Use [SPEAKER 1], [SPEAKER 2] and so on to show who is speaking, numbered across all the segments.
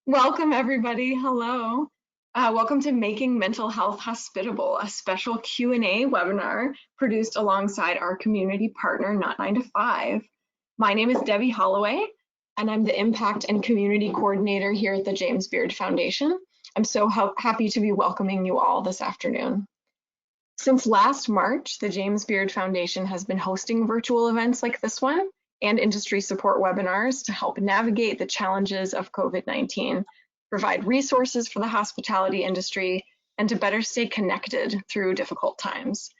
[SPEAKER 1] Welcome, everybody. Hello. Welcome to Making Mental Health Hospitable, a special Q&A webinar produced alongside our community partner, Not 9 to 5. My name is Debbie Holloway, and I'm the Impact and Community Coordinator here at the James Beard Foundation. I'm so happy to be welcoming you all this afternoon. Since last March, the James Beard Foundation has been hosting virtual events like this one and industry support webinars to help navigate the challenges of COVID-19, provide resources for the hospitality industry, and to better stay connected through difficult times.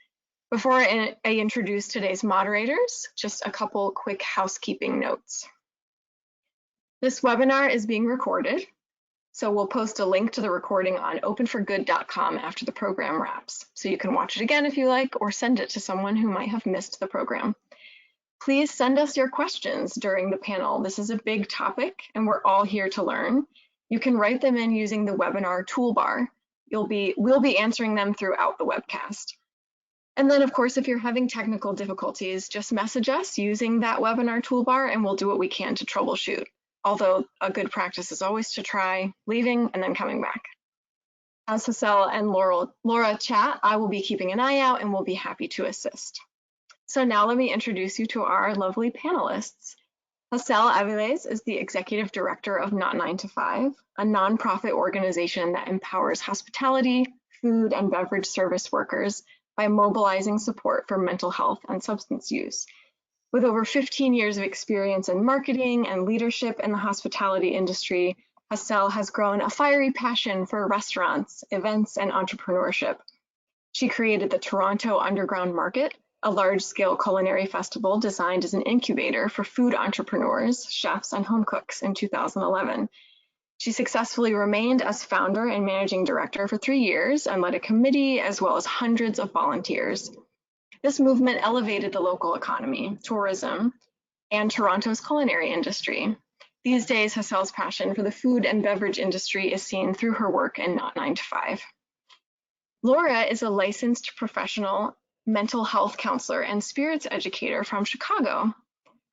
[SPEAKER 1] Before I introduce today's moderators, just a couple quick housekeeping notes. This webinar is being recorded, so we'll post a link to the recording on openforgood.com after the program wraps, so you can watch it again if you like, or send it to someone who might have missed the program. Please send us your questions during the panel. This is a big topic and we're all here to learn. You can write them in using the webinar toolbar. We'll be answering them throughout the webcast. And then of course, if you're having technical difficulties, just message us using that webinar toolbar and we'll do what we can to troubleshoot. Although a good practice is always to try leaving and then coming back. As Hassel and Laura chat, I will be keeping an eye out and we'll be happy to assist. So now let me introduce you to our lovely panelists. Hassel Aviles is the Executive Director of Not 9 to 5, a nonprofit organization that empowers hospitality, food, and beverage service workers by mobilizing support for mental health and substance use. With over 15 years of experience in marketing and leadership in the hospitality industry, Hassel has grown a fiery passion for restaurants, events, and entrepreneurship. She created the Toronto Underground Market, a large-scale culinary festival designed as an incubator for food entrepreneurs, chefs, and home cooks in 2011. She successfully remained as founder and managing director for 3 years and led a committee as well as hundreds of volunteers. This movement elevated the local economy, tourism, and Toronto's culinary industry. These days, Hassel's passion for the food and beverage industry is seen through her work in Not 9 to 5. Laura is a licensed professional mental health counselor and spirits educator from Chicago.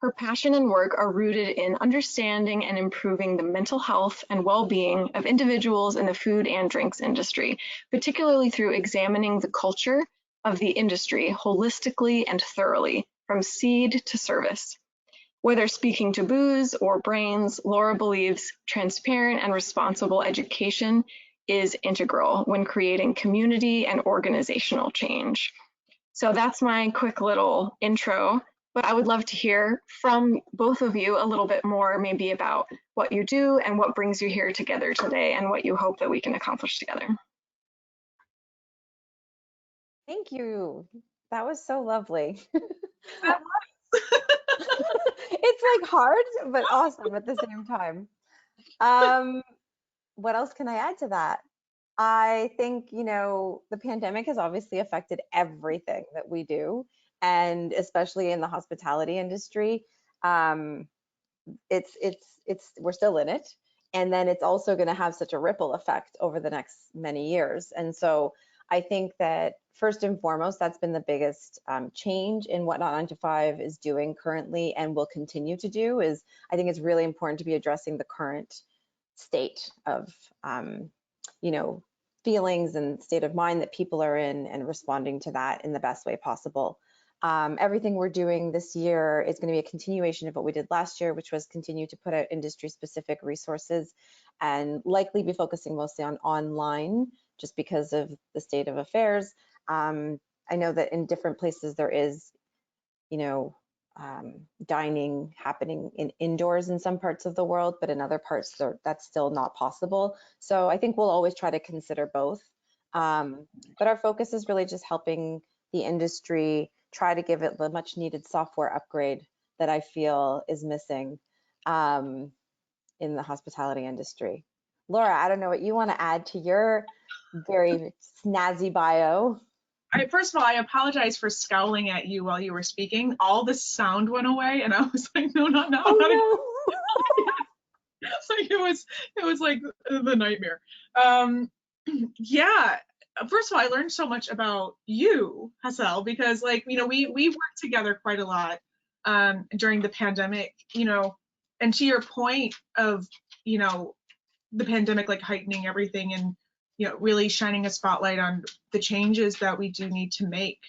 [SPEAKER 1] Her passion and work are rooted in understanding and improving the mental health and well-being of individuals in the food and drinks industry, particularly through examining the culture of the industry holistically and thoroughly, from seed to service. Whether speaking to booze or brains, Laura believes transparent and responsible education is integral when creating community and organizational change. So that's my quick little intro, but I would love to hear from both of you a little bit more maybe about what you do and what brings you here together today and what you hope that we can accomplish together.
[SPEAKER 2] Thank you. That was so lovely. It's like hard, but awesome at the same time. What else can I add to that? I think, the pandemic has obviously affected everything that we do, and especially in the hospitality industry. We're still in it, and then it's also going to have such a ripple effect over the next many years. And so I think that first and foremost, that's been the biggest change in what Not 9 to 5 is doing currently and will continue to do. Is I think it's really important to be addressing the current state of feelings and state of mind that people are in and responding to that in the best way possible. Everything we're doing this year is going to be a continuation of what we did last year, which was continue to put out industry-specific resources and likely be focusing mostly on online just because of the state of affairs. I know that in different places there is, dining happening in indoors in some parts of the world, but in other parts that's still not possible. So I think we'll always try to consider both. But our focus is really just helping the industry try to give it the much needed software upgrade that I feel is missing in the hospitality industry. Laura, I don't know what you want to add to your very snazzy bio.
[SPEAKER 3] First of all, I apologize for scowling at you while you were speaking. All the sound went away, and I was like, no.
[SPEAKER 2] Oh, no.
[SPEAKER 3] Like it was like the nightmare. Yeah. First of all, I learned so much about you, Hassel, because we worked together quite a lot during the pandemic, and to your point of the pandemic like heightening everything and, you know, really shining a spotlight on the changes that we do need to make.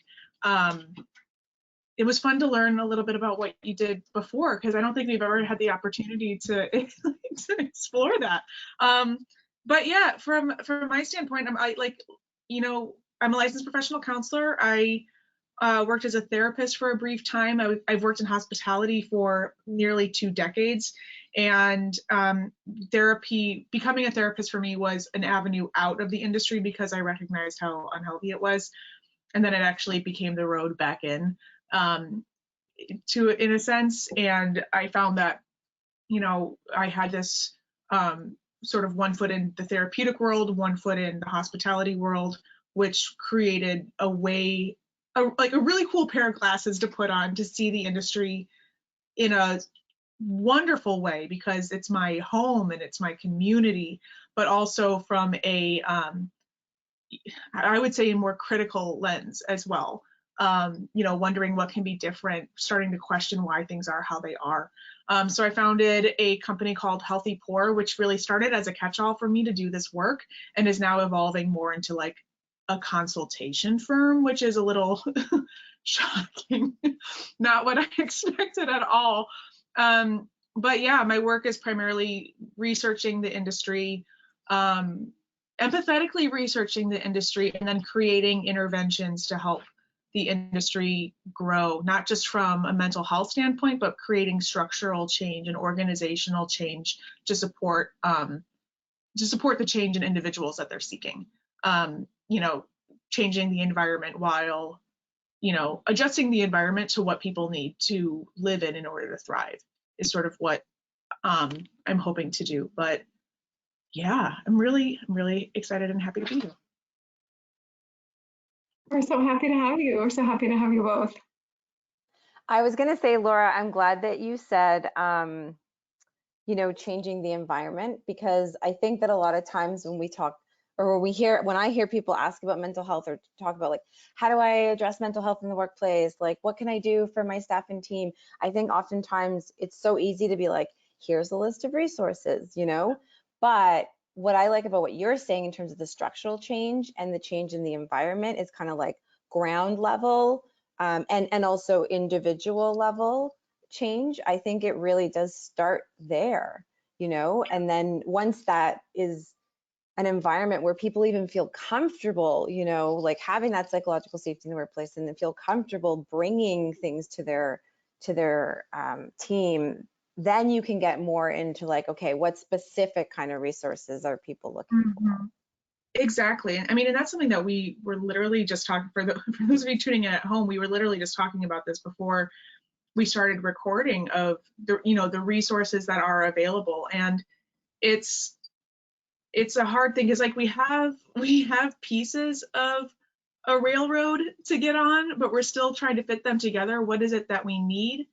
[SPEAKER 3] It was fun to learn a little bit about what you did before, because I don't think we've ever had the opportunity to, to explore that. But yeah, from my standpoint, you know, I'm a licensed professional counselor. I worked as a therapist for a brief time. I've worked in hospitality for nearly 2 decades. And becoming a therapist for me was an avenue out of the industry because I recognized how unhealthy it was. And then it actually became the road back in, in a sense. And I found that, you know, I had this sort of one foot in the therapeutic world, one foot in the hospitality world, which created a way, like a really cool pair of glasses to put on to see the industry in a wonderful way, because it's my home and it's my community, but also from a, I would say, a more critical lens as well. You know, wondering what can be different, starting to question why things are how they are. So I founded a company called Healthy Pour, which really started as a catch-all for me to do this work and is now evolving more into like a consultation firm, which is a little shocking. Not what I expected at all. But yeah, my work is primarily researching the industry, empathetically researching the industry, and then creating interventions to help the industry grow, not just from a mental health standpoint, but creating structural change and organizational change to support the change in individuals that they're seeking. You know, changing the environment while, you know, adjusting the environment to what people need to live in order to thrive is sort of what I'm hoping to do. But yeah, I'm really excited and happy to be here.
[SPEAKER 1] We're so happy to have you. We're so happy to have you both.
[SPEAKER 2] I was going to say, Laura, I'm glad that you said, you know, changing the environment, because I think that a lot of times when we talk, or when I hear people ask about mental health or talk about like, how do I address mental health in the workplace? Like, what can I do for my staff and team? I think oftentimes it's so easy to be like, here's a list of resources, you know? But what I like about what you're saying in terms of the structural change and the change in the environment is kind of like ground level, and also individual level change. I think it really does start there, you know? And then once that is an environment where people even feel comfortable, you know, like having that psychological safety in the workplace and then feel comfortable bringing things to their team, then you can get more into like, okay, what specific kind of resources are people looking for?
[SPEAKER 3] Exactly. I mean, and that's something that we were literally just talking, for those of you tuning in at home, we were literally just talking about this before we started recording, of the, you know, the resources that are available. And it's a hard thing, because like we have pieces of a railroad to get on, but we're still trying to fit them together. What is it that we need?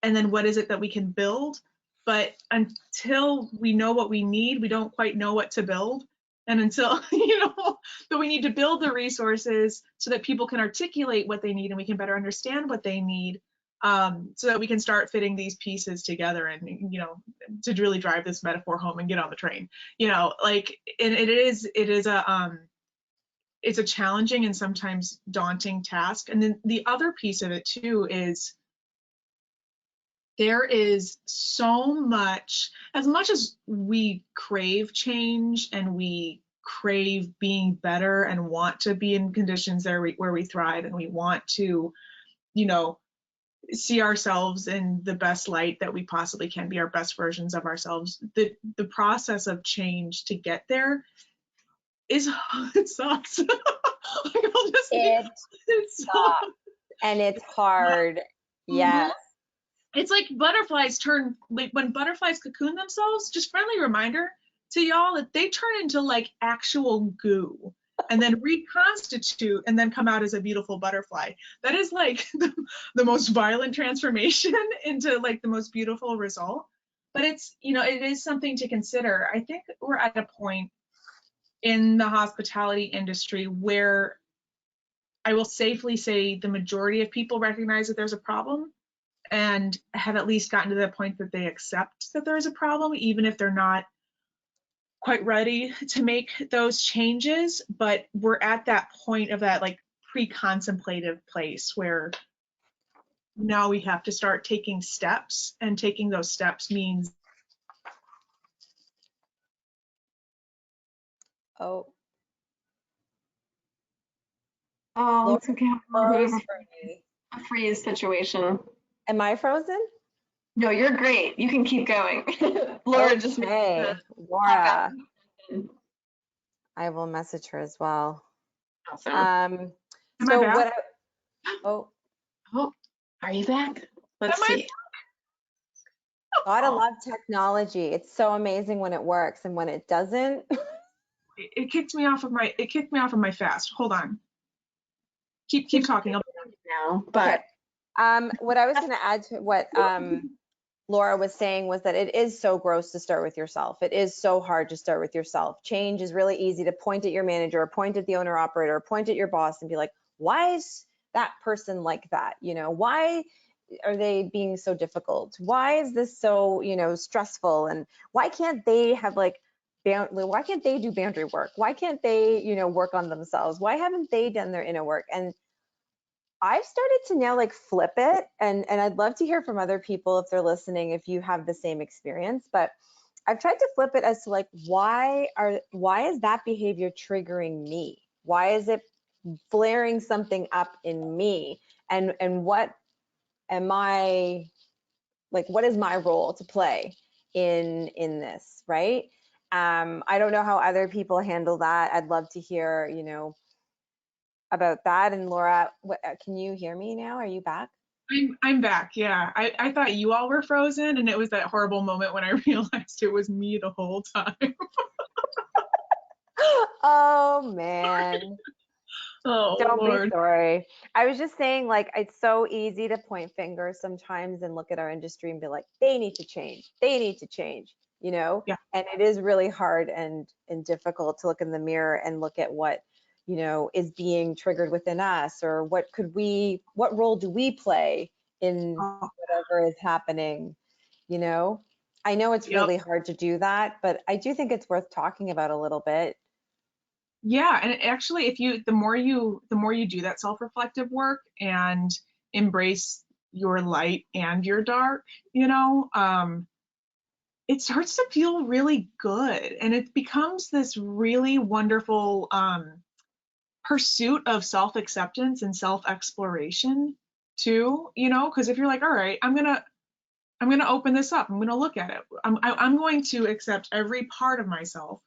[SPEAKER 3] And then what is it that we can build? But until we know what we need, we don't quite know what to build. And until, you know, that we need to build the resources so that people can articulate what they need and we can better understand what they need, so that we can start fitting these pieces together and, you know, to really drive this metaphor home and get on the train, you know, like, and it's a challenging and sometimes daunting task. And then the other piece of it too is there is so much, as much as we crave change and we crave being better and want to be in conditions there where we thrive, and we want to, you know, see ourselves in the best light that we possibly can, be our best versions of ourselves. The process of change to get there is, it sucks. Like,
[SPEAKER 2] It sucks and it's hard. Yes.
[SPEAKER 3] It's like butterflies turn, like when butterflies cocoon themselves, just friendly reminder to y'all that they turn into like actual goo and then reconstitute and then come out as a beautiful butterfly. That is like the most violent transformation into like the most beautiful result. But it's, you know, it is something to consider. I think we're at a point in the hospitality industry where I will safely say the majority of people recognize that there's a problem and have at least gotten to the point that they accept that there's a problem, even if they're not quite ready to make those changes, but we're at that point of that like pre-contemplative place where now we have to start taking steps, and taking those steps means
[SPEAKER 2] Oh,
[SPEAKER 1] Oh,
[SPEAKER 2] Laura
[SPEAKER 1] it's okay. I have a little bit
[SPEAKER 2] froze
[SPEAKER 1] of
[SPEAKER 2] for me.
[SPEAKER 1] a freeze situation.
[SPEAKER 2] Am I frozen?
[SPEAKER 1] No, you're great. You can keep going. Laura just made the
[SPEAKER 2] Okay,
[SPEAKER 1] pop back
[SPEAKER 2] Laura,
[SPEAKER 1] in.
[SPEAKER 2] I will message her as well.
[SPEAKER 1] Awesome.
[SPEAKER 2] Um,
[SPEAKER 3] am I
[SPEAKER 2] so
[SPEAKER 3] back?
[SPEAKER 2] oh,
[SPEAKER 1] Oh, are you back? Let's
[SPEAKER 3] Am I
[SPEAKER 1] see.
[SPEAKER 2] gotta
[SPEAKER 1] Oh,
[SPEAKER 2] love technology. It's so amazing when it works, and when it doesn't,
[SPEAKER 3] it kicked me off of my fast. Hold on. Keep talking.
[SPEAKER 1] now,
[SPEAKER 2] okay.
[SPEAKER 1] but
[SPEAKER 2] What I was gonna add to what Laura was saying was that it is so gross to start with yourself. It is so hard to start with yourself. Change is really easy to point at your manager, or point at the owner operator, or point at your boss and be like, why is that person like that? You know, why are they being so difficult? Why is this so, stressful? And why can't they have like, why can't they do boundary work? Why can't they, work on themselves? Why haven't they done their inner work? And I've started to now like flip it, and I'd love to hear from other people if they're listening, if you have the same experience. But I've tried to flip it as to like, why is that behavior triggering me? Why is it flaring something up in me? And what am I like, what is my role to play in this, right? I don't know how other people handle that. I'd love to hear, about that. And Laura, can you hear me now? Are you back?
[SPEAKER 3] I'm back. Yeah. I thought you all were frozen, and it was that horrible moment when I realized it was me the whole time.
[SPEAKER 2] Oh man,
[SPEAKER 3] Oh
[SPEAKER 2] don't be
[SPEAKER 3] Lord.
[SPEAKER 2] sorry. I was just saying, like, it's so easy to point fingers sometimes and look at our industry and be like, they need to change. They need to change,
[SPEAKER 3] Yeah.
[SPEAKER 2] And it is really hard and difficult to look in the mirror and look at what, is being triggered within us, or what role do we play in
[SPEAKER 3] Oh,
[SPEAKER 2] whatever is happening, you know? I know it's
[SPEAKER 3] yep.
[SPEAKER 2] really hard to do that, but I do think it's worth talking about a little bit.
[SPEAKER 3] Yeah, and actually the more you do that self-reflective work and embrace your light and your dark, it starts to feel really good, and it becomes this really wonderful pursuit of self-acceptance and self-exploration too, because if you're like, all right, I'm gonna open this up, I'm gonna look at it, I'm going to accept every part of myself,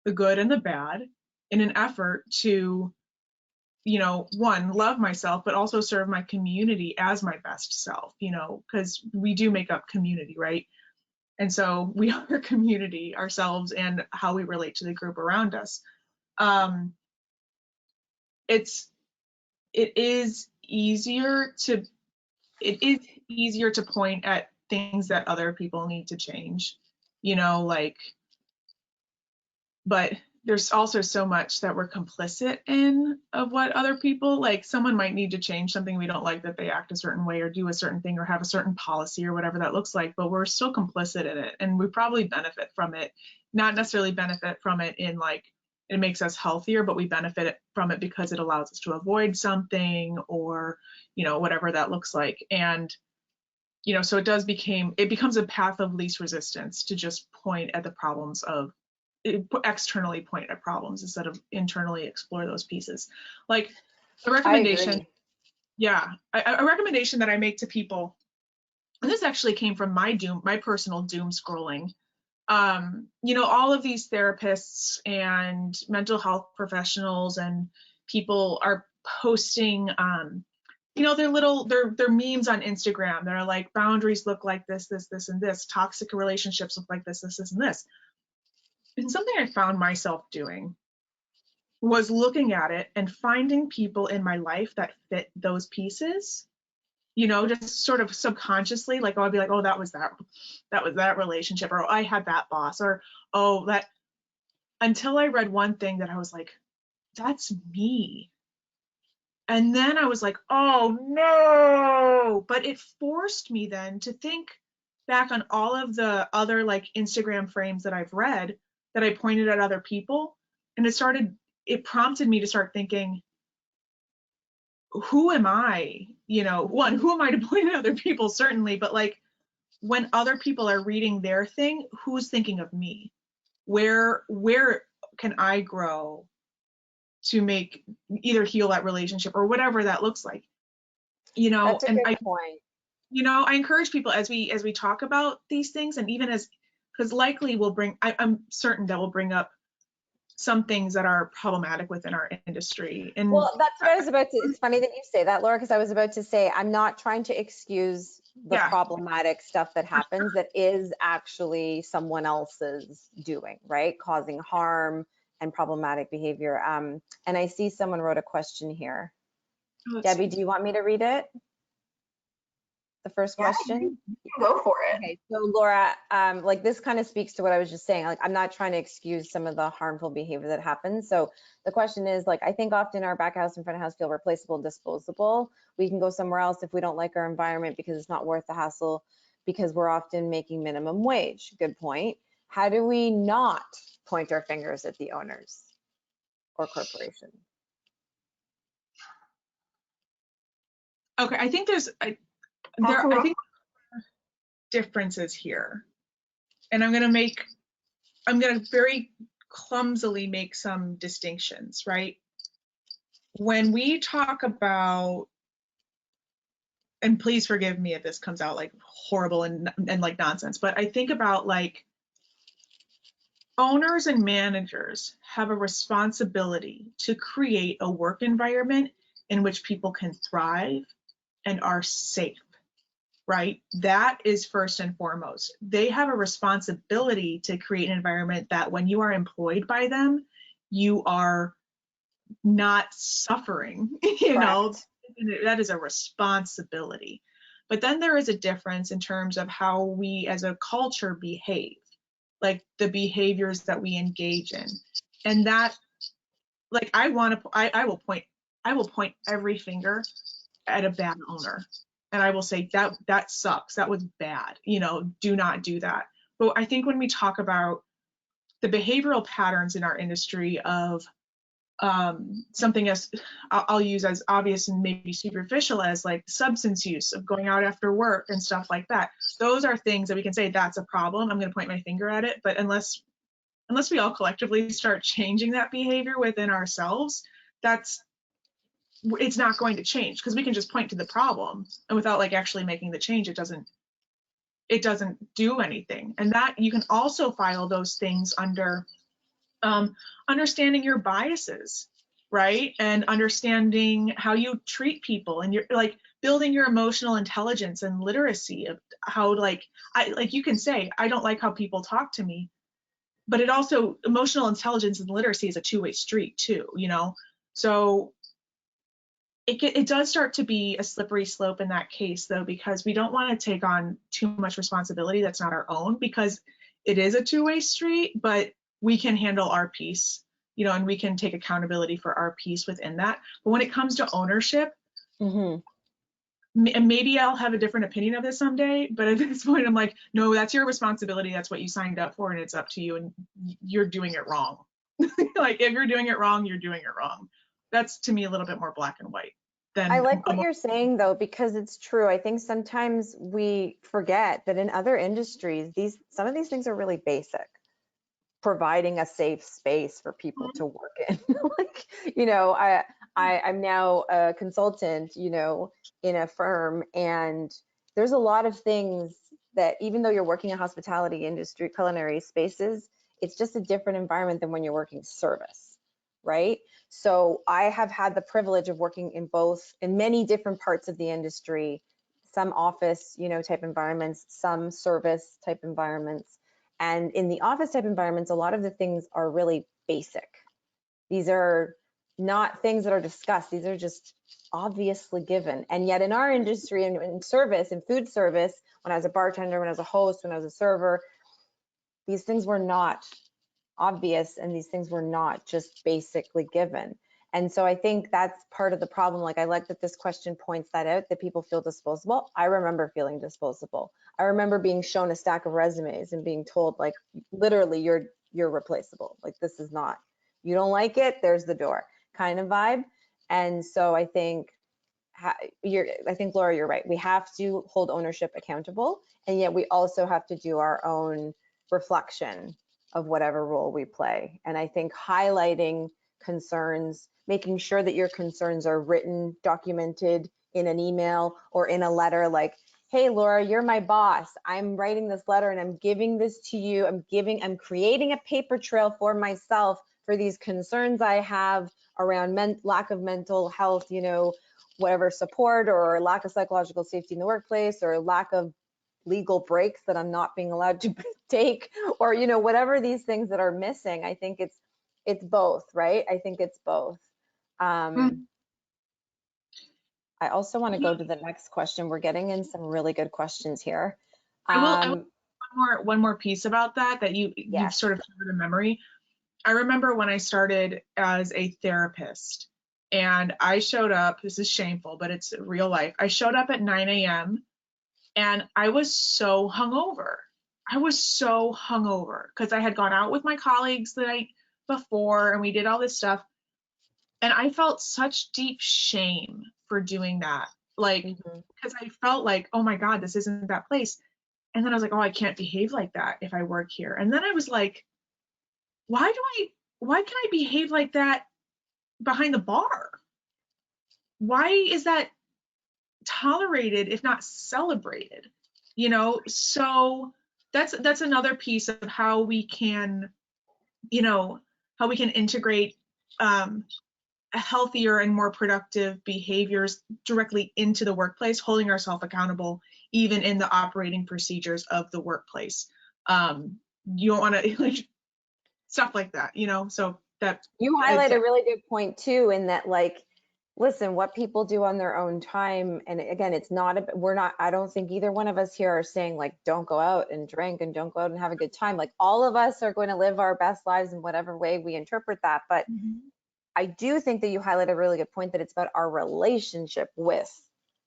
[SPEAKER 3] the good and the bad, in an effort to, one, love myself, but also serve my community as my best self, because we do make up community, right? And so we are a community ourselves, and how we relate to the group around us. Um, it's it is easier to it is easier to point at things that other people need to change, like, but there's also so much that we're complicit in of what other people, like someone might need to change something we don't like, that they act a certain way or do a certain thing or have a certain policy or whatever that looks like, but we're still complicit in it, and we probably benefit from it, not necessarily benefit from it in like it makes us healthier, but we benefit from it because it allows us to avoid something, or whatever that looks like. And so it becomes a path of least resistance to just point at the problems of externally point at problems instead of internally explore those pieces. Like a
[SPEAKER 2] I
[SPEAKER 3] recommendation,
[SPEAKER 2] agree.
[SPEAKER 3] yeah, a recommendation that I make to people, and this actually came from my personal doom scrolling. All of these therapists and mental health professionals and people are posting, their memes on Instagram that are like, boundaries look like this, and this, toxic relationships look like this, and this. And something I found myself doing was looking at it and finding people in my life that fit those pieces, just sort of subconsciously, like, oh, I'd be like, oh, that relationship, or oh, I had that boss, or oh, that, until I read one thing that I was like, that's me. And then I was like, oh no, but it forced me then to think back on all of the other like Instagram frames that I've read that I pointed at other people. And it prompted me to start thinking, who am I? You know, one, who am I to point at other people, certainly, but like when other people are reading their thing, who's thinking of me? Where can I grow to make either heal that relationship or whatever that looks like? You know,
[SPEAKER 2] That's a
[SPEAKER 3] and
[SPEAKER 2] good point.
[SPEAKER 3] you know, I encourage people as we talk about these things, and even because likely I'm certain that will bring up some things that are problematic within our industry. And
[SPEAKER 2] Well, that's what I was about to, it's funny that you say that, Laura, because I was about to say, I'm not trying to excuse the
[SPEAKER 3] Yeah.
[SPEAKER 2] problematic stuff that happens that is actually someone else's doing, right? Causing harm and problematic behavior. And I see someone wrote a question here. Debbie, do you want me to read it? The first question?
[SPEAKER 1] Go for it.
[SPEAKER 2] Okay, so Laura, like this kind of speaks to what I was just saying. Like, I'm not trying to excuse some of the harmful behavior that happens. So the question is, like, I think often our back house and front of house feel replaceable and disposable. We can go somewhere else if we don't like our environment because it's not worth the hassle, because we're often making minimum wage. Good point. How do we not point our fingers at the owners or corporation?
[SPEAKER 3] Okay, I think I think differences here, and I'm gonna very clumsily make some distinctions, right? When we talk about, and please forgive me if this comes out like horrible and like nonsense, but I think about like owners and managers have a responsibility to create a work environment in which people can thrive and are safe, right? That is first and foremost. They have a responsibility to create an environment that when you are employed by them, you are not suffering, you know, that is a responsibility. But then there is a difference in terms of how we as a culture behave, like the behaviors that we engage in. And that, like, I will point every finger at a bad owner. And I will say that sucks. That was bad. You know, do not do that. But I think when we talk about the behavioral patterns in our industry of something as I'll use as obvious and maybe superficial as like substance use, of going out after work and stuff like that. Those are things that we can say that's a problem. I'm going to point my finger at it. But unless we all collectively start changing that behavior within ourselves, it's not going to change, because we can just point to the problem, and without like actually making the change, it doesn't do anything. And that you can also file those things under understanding your biases, right? And understanding how you treat people, and you're like building your emotional intelligence and literacy of how, like, you can say, I don't like how people talk to me, but it also, emotional intelligence and literacy is a two-way street too, you know? So it does start to be a slippery slope in that case, though, because we don't want to take on too much responsibility that's not our own, because it is a two-way street, but we can handle our piece, you know, and we can take accountability for our piece within that. But when it comes to ownership, maybe I'll have a different opinion of this someday, but at this point I'm like, no, that's your responsibility. That's what you signed up for, and it's up to you, and you're doing it wrong. Like, if you're doing it wrong, you're doing it wrong. That's, to me, a little bit more black and white.
[SPEAKER 2] I like what you're saying, though, because it's true. I think sometimes we forget that in other industries, some of these things are really basic. Providing a safe space for people to work in. Like, you know, I'm now a consultant, you know, in a firm, and there's a lot of things that, even though you're working in hospitality industry, culinary spaces, it's just a different environment than when you're working service, right? So I have had the privilege of working in many different parts of the industry, some office, you know, type environments, some service type environments. And in the office type environments, a lot of the things are really basic. These are not things that are discussed. These are just obviously given. And yet in our industry, in service, in food service, when I was a bartender, when I was a host, when I was a server, these things were not obvious, and these things were not just basically given. And so I think that's part of the problem. Like, I like that this question points that out, that people feel disposable. I remember feeling disposable. I remember being shown a stack of resumes and being told, like, literally, you're you're replaceable. Like, this is not, you don't like it, there's the door kind of vibe. And so I think Laura, you're right. We have to hold ownership accountable, and yet we also have to do our own reflection of whatever role we play. And I think highlighting concerns, making sure that your concerns are written, documented in an email or in a letter, like, hey, Laura, you're my boss. I'm writing this letter and I'm giving this to you. I'm creating a paper trail for myself for these concerns I have around lack of mental health, whatever support, or lack of psychological safety in the workplace, or lack of legal breaks that I'm not being allowed to take, or whatever these things that are missing. I think it's both, right? I think it's both. I also want to go to the next question. We're getting in some really good questions here.
[SPEAKER 3] I will one more piece about that you've sort of triggered a memory. I remember when I started as a therapist, and I showed up, this is shameful, but it's real life. I showed up at 9 a.m. and I was so hungover. I was so hungover because I had gone out with my colleagues the night before and we did all this stuff. And I felt such deep shame for doing that. Like, because I felt like, oh my God, this isn't that place. And then I was like, oh, I can't behave like that if I work here. And then I was like, why can I behave like that behind the bar? Why is that tolerated if not celebrated? So that's another piece of how we can integrate healthier and more productive behaviors directly into the workplace, holding ourselves accountable even in the operating procedures of the workplace. You don't want to stuff like that, so that
[SPEAKER 2] you highlight a really good point too, in that, like, listen, what people do on their own time, and again, it's not, I don't think either one of us here are saying, like, don't go out and drink and don't go out and have a good time. Like, all of us are going to live our best lives in whatever way we interpret that. But I do think that you highlight a really good point, that it's about our relationship with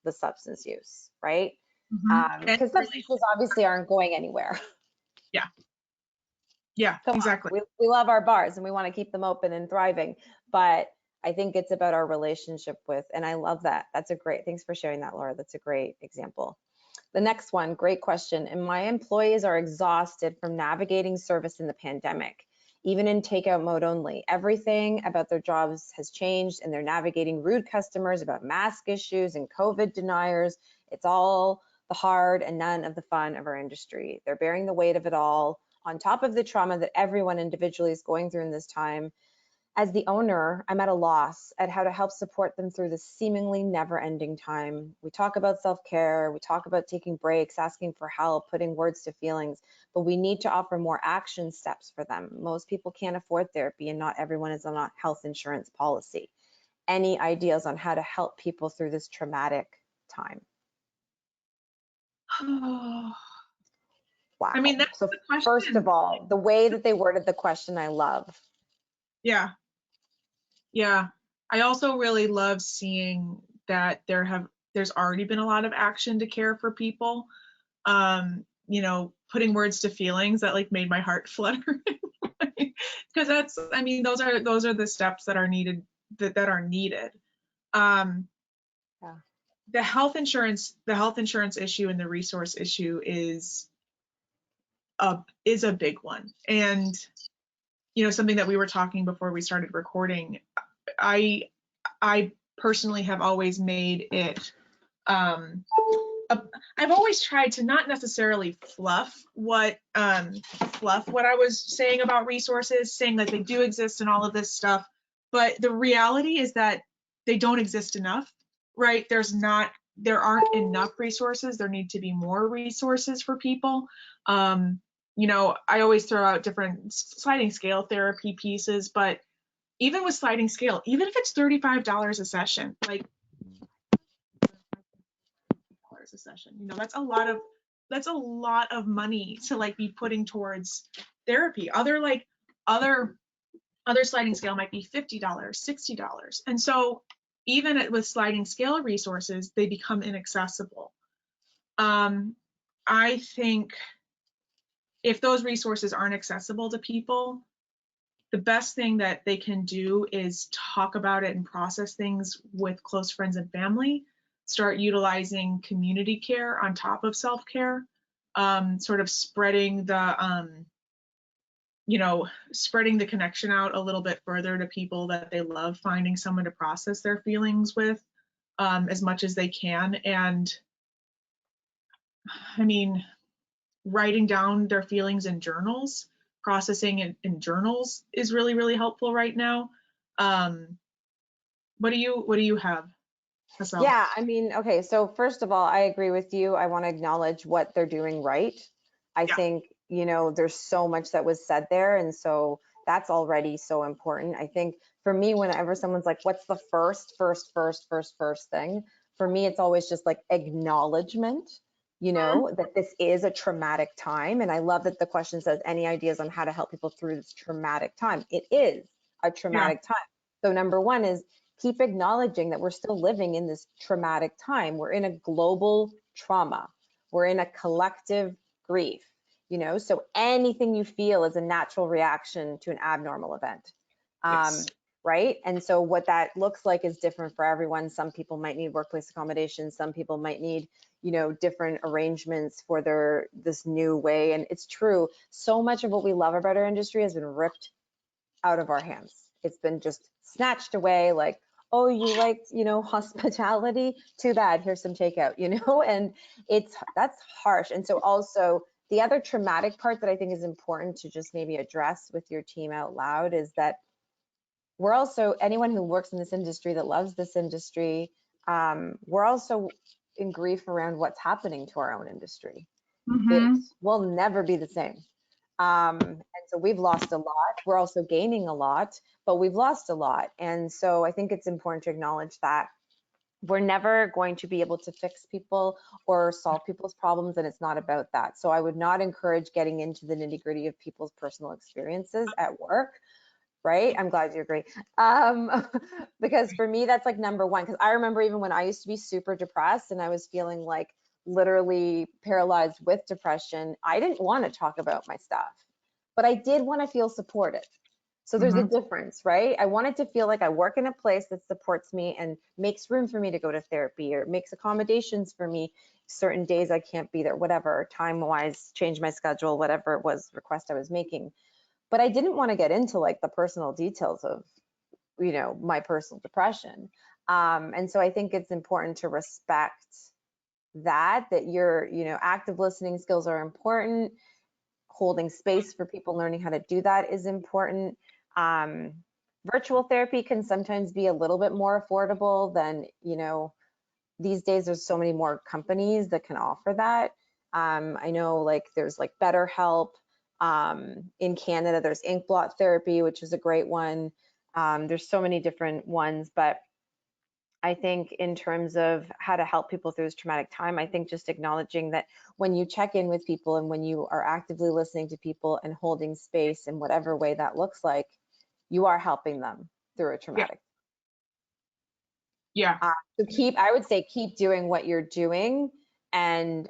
[SPEAKER 2] the substance use, right? Because substances obviously aren't going anywhere.
[SPEAKER 3] Yeah, exactly.
[SPEAKER 2] We love our bars and we want to keep them open and thriving, but I think it's about our relationship with, and I love that. Thanks for sharing that, Laura. That's a great example. The next one, great question. And my employees are exhausted from navigating service in the pandemic, even in takeout mode only. Everything about their jobs has changed, and they're navigating rude customers, about mask issues and COVID deniers. It's all the hard and none of the fun of our industry. They're bearing the weight of it all, on top of the trauma that everyone individually is going through in this time. As the owner, I'm at a loss at how to help support them through this seemingly never-ending time. We talk about self-care, we talk about taking breaks, asking for help, putting words to feelings, but we need to offer more action steps for them. Most people can't afford therapy, and not everyone is on a health insurance policy. Any ideas on how to help people through this traumatic time? Wow.
[SPEAKER 3] I mean, that's the question.
[SPEAKER 2] First of all, the way that they worded the question, I love.
[SPEAKER 3] Yeah. I also really love seeing that there's already been a lot of action to care for people. Putting words to feelings, that like made my heart flutter. Because those are the steps that are needed, that are needed. The health insurance issue and the resource issue is a big one. And something that we were talking before we started recording, I personally have always made it, I've always tried to not necessarily fluff what I was saying about resources, saying that they do exist and all of this stuff, but the reality is that they don't exist enough, right? There aren't enough resources. There need to be more resources for people. I always throw out different sliding scale therapy pieces, but even with sliding scale, even if it's $35 a session, like a session, that's a lot of money to like be putting towards therapy. Other sliding scale might be $50, $60. And so even with sliding scale resources, they become inaccessible. I think if those resources aren't accessible to people, the best thing that they can do is talk about it and process things with close friends and family, start utilizing community care on top of self-care, sort of spreading the, spreading the connection out a little bit further to people that they love, finding someone to process their feelings with as much as they can. And I mean, writing down their feelings in journals, processing it in journals is really, really helpful right now. What do you have, Hassel?
[SPEAKER 2] Yeah, I mean, okay, so first of all, I agree with you. I want to acknowledge what they're doing right. I
[SPEAKER 3] Yeah.
[SPEAKER 2] think, there's so much that was said there, and so that's already so important. I think for me, whenever someone's like, what's the first thing? For me, it's always just like acknowledgement, that this is a traumatic time. And I love that the question says, any ideas on how to help people through this traumatic time? It is a traumatic time. So number one is keep acknowledging that we're still living in this traumatic time. We're in a global trauma. We're in a collective grief, so anything you feel is a natural reaction to an abnormal event.
[SPEAKER 3] Yes.
[SPEAKER 2] Right? And so what that looks like is different for everyone. Some people might need workplace accommodations. Some people might need, different arrangements for this new way. And it's true. So much of what we love about our industry has been ripped out of our hands. It's been just snatched away, like, oh, you liked, hospitality? Too bad, here's some takeout, and that's harsh. And so also the other traumatic part that I think is important to just maybe address with your team out loud is that we're also, anyone who works in this industry that loves this industry, we're also in grief around what's happening to our own industry. It will never be the same. And so we've lost a lot. We're also gaining a lot, but we've lost a lot. And so I think it's important to acknowledge that we're never going to be able to fix people or solve people's problems, and it's not about that. So I would not encourage getting into the nitty-gritty of people's personal experiences at work. Right? I'm glad you agree. Because for me, that's like number one. Because I remember even when I used to be super depressed and I was feeling like literally paralyzed with depression, I didn't want to talk about my stuff, but I did want to feel supported. So there's a difference, right? I wanted to feel like I work in a place that supports me and makes room for me to go to therapy, or makes accommodations for me certain days I can't be there, whatever, time-wise, change my schedule, whatever it was, request I was making. But I didn't want to get into like the personal details of, my personal depression. And so I think it's important to respect that your, active listening skills are important. Holding space for people, learning how to do that is important. Virtual therapy can sometimes be a little bit more affordable than, these days there's so many more companies that can offer that. I know like there's like BetterHelp. In Canada, there's ink blot therapy, which is a great one. There's so many different ones, but I think in terms of how to help people through this traumatic time, I think just acknowledging that when you check in with people and when you are actively listening to people and holding space in whatever way that looks like, you are helping them through a traumatic.
[SPEAKER 3] Yeah.
[SPEAKER 2] So I would say keep doing what you're doing, and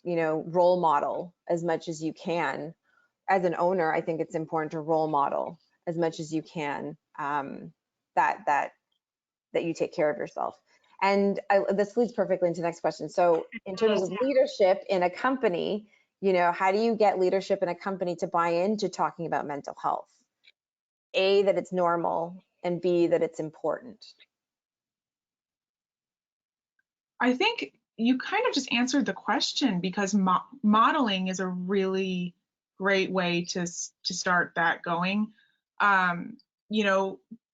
[SPEAKER 2] role model as much as you can. As an owner, I think it's important to role model as much as you can, that you take care of yourself. And this leads perfectly into the next question. So in terms of leadership in a company, how do you get leadership in a company to buy into talking about mental health? A, that it's normal, and B, that it's important.
[SPEAKER 3] I think you kind of just answered the question, because modeling is a really great way to start that going.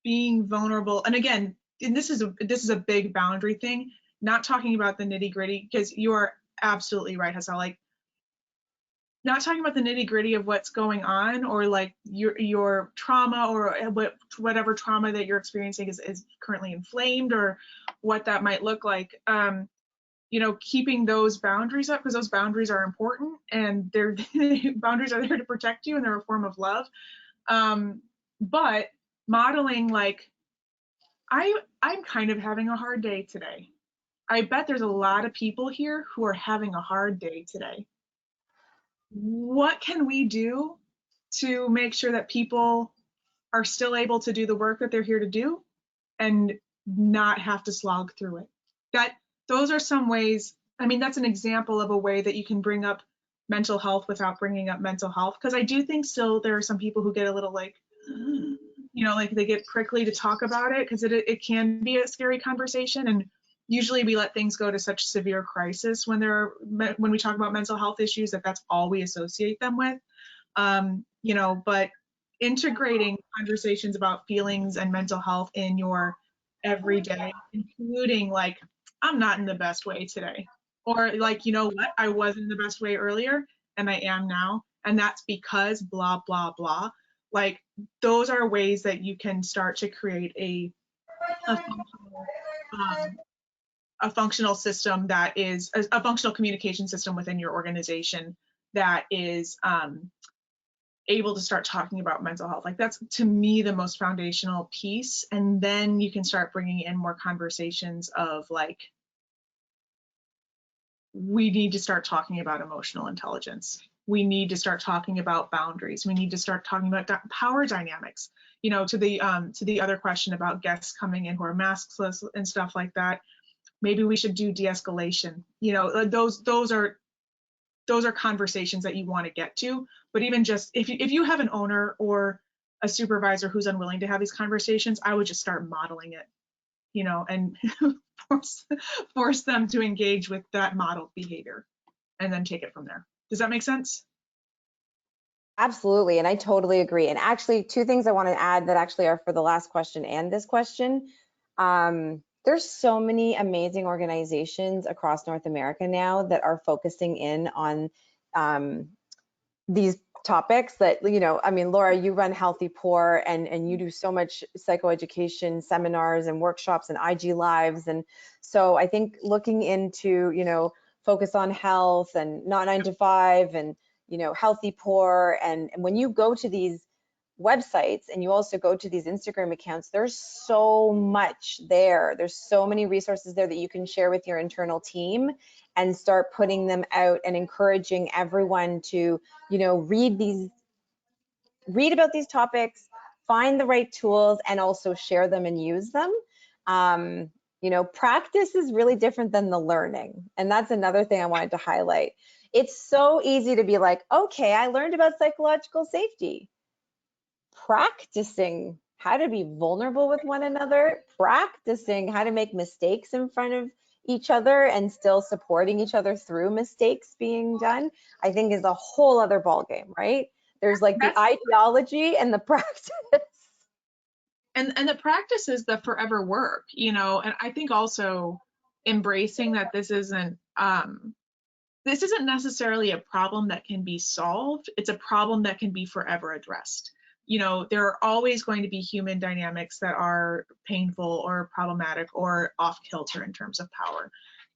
[SPEAKER 3] Being vulnerable, and again, and this is a big boundary thing. Not talking about the nitty gritty, because you are absolutely right, Hassel. Like, not talking about the nitty gritty of what's going on, or like your trauma, or whatever trauma that you're experiencing is currently inflamed, or what that might look like. Keeping those boundaries up, because those boundaries are important, and they're boundaries are there to protect you, and they're a form of love. But modeling, like, I'm kind of having a hard day today. I bet there's a lot of people here who are having a hard day today. what can we do to make sure that people are still able to do the work that they're here to do and not have to slog through it? Those are some ways. I mean, that's an example of a way that you can bring up mental health without bringing up mental health. Because I do think still there are some people who get a little like, like they get prickly to talk about it because it can be a scary conversation. And usually we let things go to such severe crisis when we talk about mental health issues that's all we associate them with. But integrating conversations about feelings and mental health in your everyday, including like, I'm not in the best way today, or like, you know what, I was in the best way earlier and I am now, and that's because blah, blah, blah. Like, those are ways that you can start to create a functional system that is a functional communication system within your organization that is able to start talking about mental health. Like, that's to me the most foundational piece. And then you can start bringing in more conversations of like, we need to start talking about emotional intelligence. We need to start talking about boundaries. We need to start talking about power dynamics. To the other question about guests coming in who are maskless and stuff like that, maybe we should do de-escalation. Those are conversations that you want to get to. But even just if you have an owner or a supervisor who's unwilling to have these conversations, I would just start modeling it, and force them to engage with that model behavior and then take it from there. Does that make sense?
[SPEAKER 2] Absolutely, and I totally agree. And actually, two things I want to add that actually are for the last question and this question. There's so many amazing organizations across North America now that are focusing in on these topics that, I mean, Laura, you run Healthy Poor and you do so much psychoeducation seminars and workshops and IG lives. And so I think looking into, focus on health and not 9 to 5 and, Healthy Poor. And when you go to these websites and you also go to these Instagram accounts, there's so much there. There's so many resources there that you can share with your internal team and start putting them out and encouraging everyone to, read about these topics, find the right tools, and also share them and use them. Practice is really different than the learning. And that's another thing I wanted to highlight. It's so easy to be like, okay, I learned about psychological safety. Practicing how to be vulnerable with one another, practicing how to make mistakes in front of each other and still supporting each other through mistakes being done, I think is a whole other ballgame, right? There's like the ideology and the practice.
[SPEAKER 3] And the practice is the forever work, and I think also embracing that this isn't necessarily a problem that can be solved. It's a problem that can be forever addressed. There are always going to be human dynamics that are painful or problematic or off kilter in terms of power.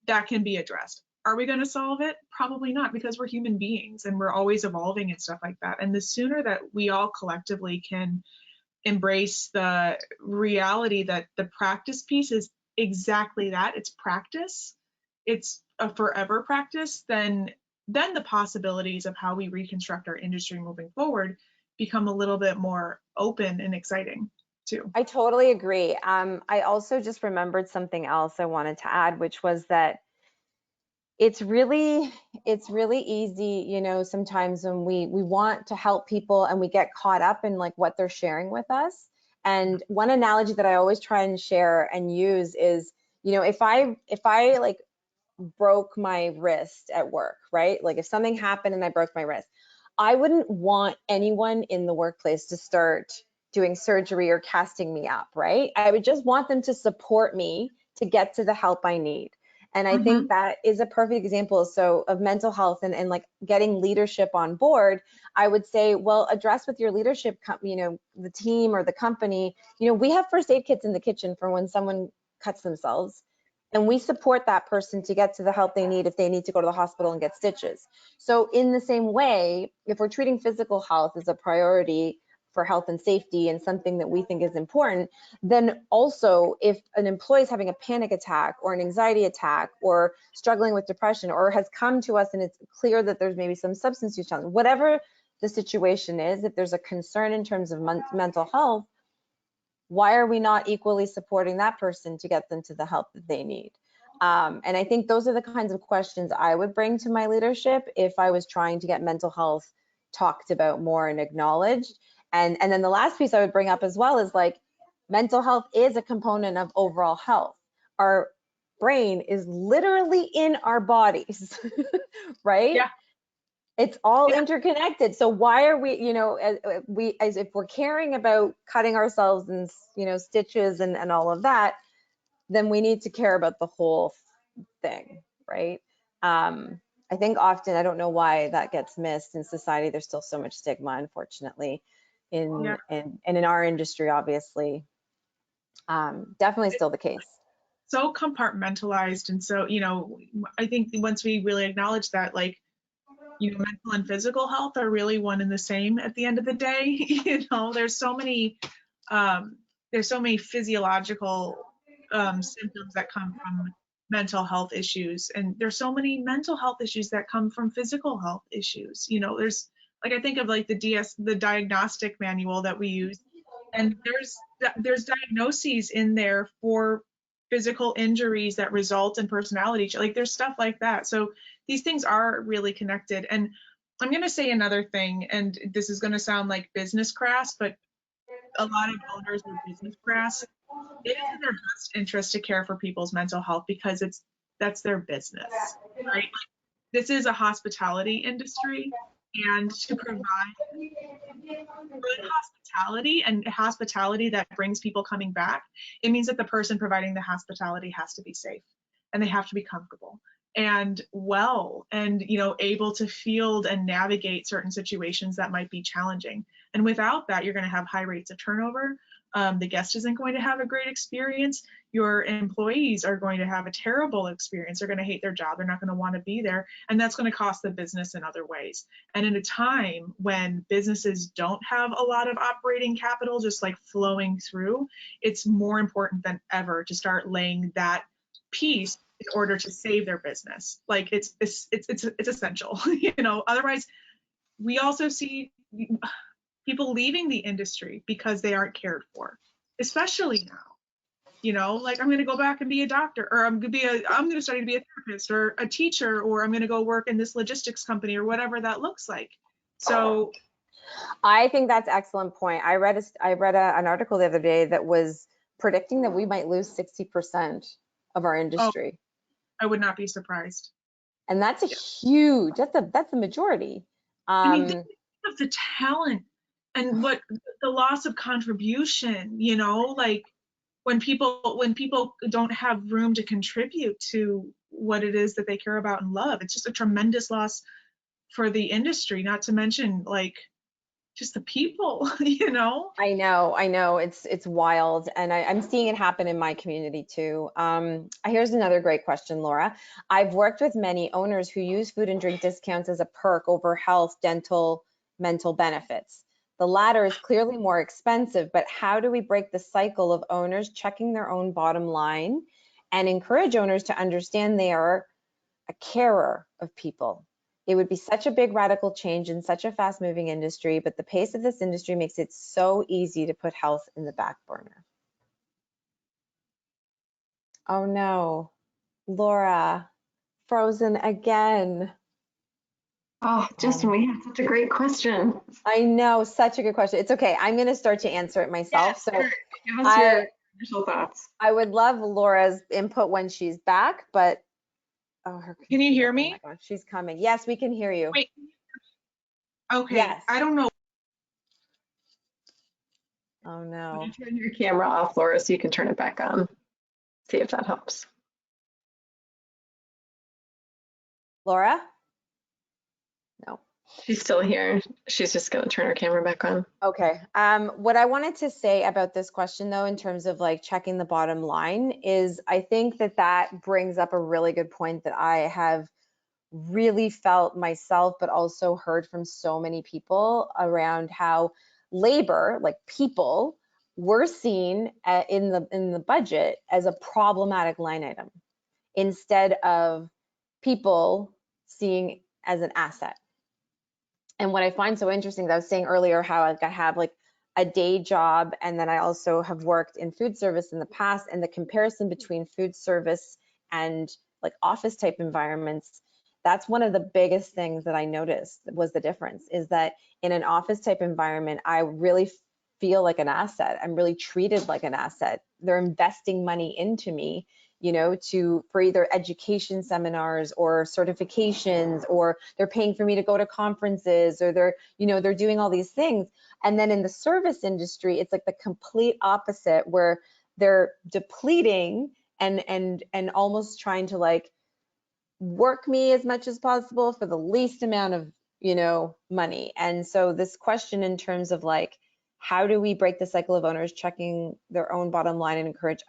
[SPEAKER 3] That can be addressed. Are we going to solve it? Probably not, because we're human beings and we're always evolving and stuff like that. And the sooner that we all collectively can embrace the reality that the practice piece is exactly that, it's practice, it's a forever practice, then the possibilities of how we reconstruct our industry moving forward become a little bit more open and exciting too.
[SPEAKER 2] I totally agree. I also just remembered something else I wanted to add, which was that it's really easy, sometimes when we want to help people and we get caught up in like what they're sharing with us. And one analogy that I always try and share and use is, if I like broke my wrist at work, right? Like if something happened and I broke my wrist, I wouldn't want anyone in the workplace to start doing surgery or casting me up, right? I would just want them to support me to get to the help I need. And I think that is a perfect example of mental health and like getting leadership on board. I would say, well, address with your leadership, the team or the company, we have first aid kits in the kitchen for when someone cuts themselves. And we support that person to get to the help they need if they need to go to the hospital and get stitches. So in the same way, if we're treating physical health as a priority, for health and safety and something that we think is important, then also if an employee is having a panic attack or an anxiety attack or struggling with depression or has come to us and it's clear that there's maybe some substance use challenge, whatever the situation is, if there's a concern in terms of mental health, why are we not equally supporting that person to get them to the help that they need? And I think those are the kinds of questions I would bring to my leadership if I was trying to get mental health talked about more and acknowledged. And then the last piece I would bring up as well is like, mental health is a component of overall health. Our brain is literally in our bodies, right?
[SPEAKER 3] Yeah.
[SPEAKER 2] It's all
[SPEAKER 3] Yeah.
[SPEAKER 2] interconnected. So why are we, you know, as if we're caring about cutting ourselves and, you know, stitches and all of that, then we need to care about the whole thing, right? I think often, I don't know why that gets missed in society. There's still so much stigma, unfortunately, in our industry, obviously. Definitely still the case.
[SPEAKER 3] So compartmentalized. And so, you know, I think once we really acknowledge that, like, you know, mental and physical health are really one and the same at the end of the day. You know, there's so many physiological symptoms that come from mental health issues, and there's so many mental health issues that come from physical health issues. You know, there's, like, I think of like the diagnostic manual that we use, and there's diagnoses in there for physical injuries that result in personality, like there's stuff like that. So these things are really connected. And I'm going to say another thing, and this is going to sound like business crass, but a lot of owners are business crass. It is in their best interest to care for people's mental health because that's their business, right? Like, this is a hospitality industry, and to provide good hospitality and hospitality that brings people coming back, it means that the person providing the hospitality has to be safe, and they have to be comfortable and well, and, you know, able to field and navigate certain situations that might be challenging. And without that, you're going to have high rates of turnover. The guest isn't going to have a great experience. Your employees are going to have a terrible experience. They're going to hate their job. They're not going to want to be there. And that's going to cost the business in other ways. And in a time when businesses don't have a lot of operating capital just like flowing through, it's more important than ever to start laying that piece in order to save their business. Like, it's essential. You know, otherwise we also see people leaving the industry because they aren't cared for, especially now. You know, like, I'm going to go back and be a doctor, or I'm going to study to be a therapist or a teacher, or I'm going to go work in this logistics company, or whatever that looks like. So
[SPEAKER 2] I think that's an excellent point. I read an article the other day that was predicting that we might lose 60% of our industry.
[SPEAKER 3] I would not be surprised.
[SPEAKER 2] And that's a huge, that's a majority.
[SPEAKER 3] I mean, think of the talent and what the loss of contribution, you know, like when people don't have room to contribute to what it is that they care about and love, it's just a tremendous loss for the industry, not to mention like just the people, you know?
[SPEAKER 2] I know, it's wild. And I'm seeing it happen in my community too. Here's another great question, Laura. I've worked with many owners who use food and drink discounts as a perk over health, dental, mental benefits. The latter is clearly more expensive, but how do we break the cycle of owners checking their own bottom line and encourage owners to understand they are a carer of people? It would be such a big radical change in such a fast moving industry, but the pace of this industry makes it so easy to put health in the back burner. Oh no, Laura, frozen again.
[SPEAKER 1] Oh, Justin, we had such a great question.
[SPEAKER 2] I know, such a good question. It's okay. I'm going to start to answer it myself.
[SPEAKER 1] Yeah, sure. Give us your initial thoughts.
[SPEAKER 2] I would love Laura's input when she's back, but
[SPEAKER 3] Can you hear me?
[SPEAKER 2] Oh my gosh, she's coming. Yes, we can hear you.
[SPEAKER 3] Wait. Okay.
[SPEAKER 2] Yes.
[SPEAKER 3] I don't know.
[SPEAKER 2] Oh no.
[SPEAKER 1] You turn your camera off, Laura, so you can turn it back on. See if that helps.
[SPEAKER 2] Laura? No.
[SPEAKER 1] She's still here. She's just going to turn her camera back on.
[SPEAKER 2] Okay. What I wanted to say about this question, though, in terms of like checking the bottom line, is I think that brings up a really good point that I have really felt myself, but also heard from so many people around how labor, like people, were seen in the budget as a problematic line item instead of people seeing as an asset. And what I find so interesting is I was saying earlier how I have like a day job, and then I also have worked in food service in the past, and the comparison between food service and like office type environments, that's one of the biggest things that I noticed was the difference, is that in an office type environment, I really feel like an asset. I'm really treated like an asset. They're investing money into me, you know, for either education seminars or certifications, or they're paying for me to go to conferences, or they're doing all these things. And then in the service industry, it's like the complete opposite, where they're depleting and almost trying to like work me as much as possible for the least amount of, money. And so this question in terms of like, how do we break the cycle of owners checking their own bottom line and encourage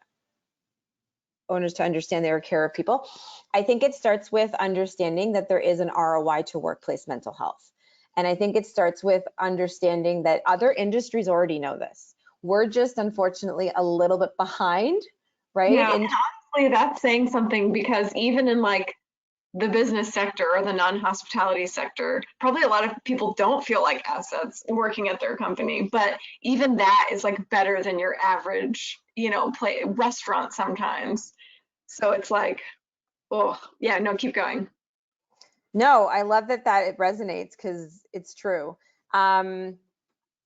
[SPEAKER 2] owners to understand their care of people? I think it starts with understanding that there is an ROI to workplace mental health. And I think it starts with understanding that other industries already know this. We're just unfortunately a little bit behind, right?
[SPEAKER 1] Yeah, and honestly, that's saying something, because even in like the business sector or the non-hospitality sector, probably a lot of people don't feel like assets working at their company, but even that is like better than your average, restaurant sometimes. So it's like, oh yeah, no, keep going.
[SPEAKER 2] No, I love that it resonates, because it's true.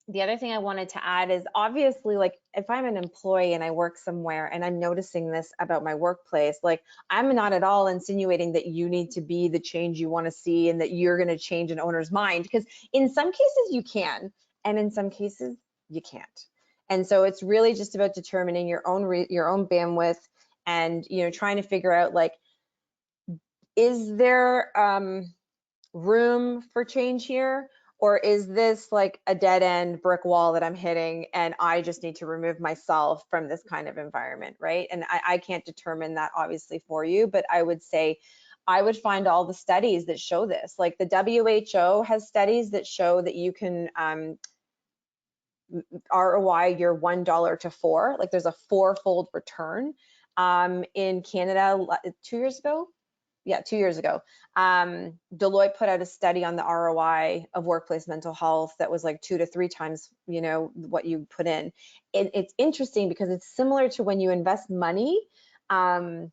[SPEAKER 2] The other thing I wanted to add is, obviously, like if I'm an employee and I work somewhere and I'm noticing this about my workplace, like I'm not at all insinuating that you need to be the change you want to see and that you're going to change an owner's mind, because in some cases you can, and in some cases you can't. And so it's really just about determining your own bandwidth, and trying to figure out, like, is there room for change here? Or is this like a dead end brick wall that I'm hitting and I just need to remove myself from this kind of environment, right? And I can't determine that obviously for you, but I would say I would find all the studies that show this. Like the WHO has studies that show that you can ROI your $1 to 4, like there's a 4-fold return. In Canada 2 years ago, 2 years ago, Deloitte put out a study on the ROI of workplace mental health that was like 2 to 3 times, what you put in. It's interesting because it's similar to when you invest money, that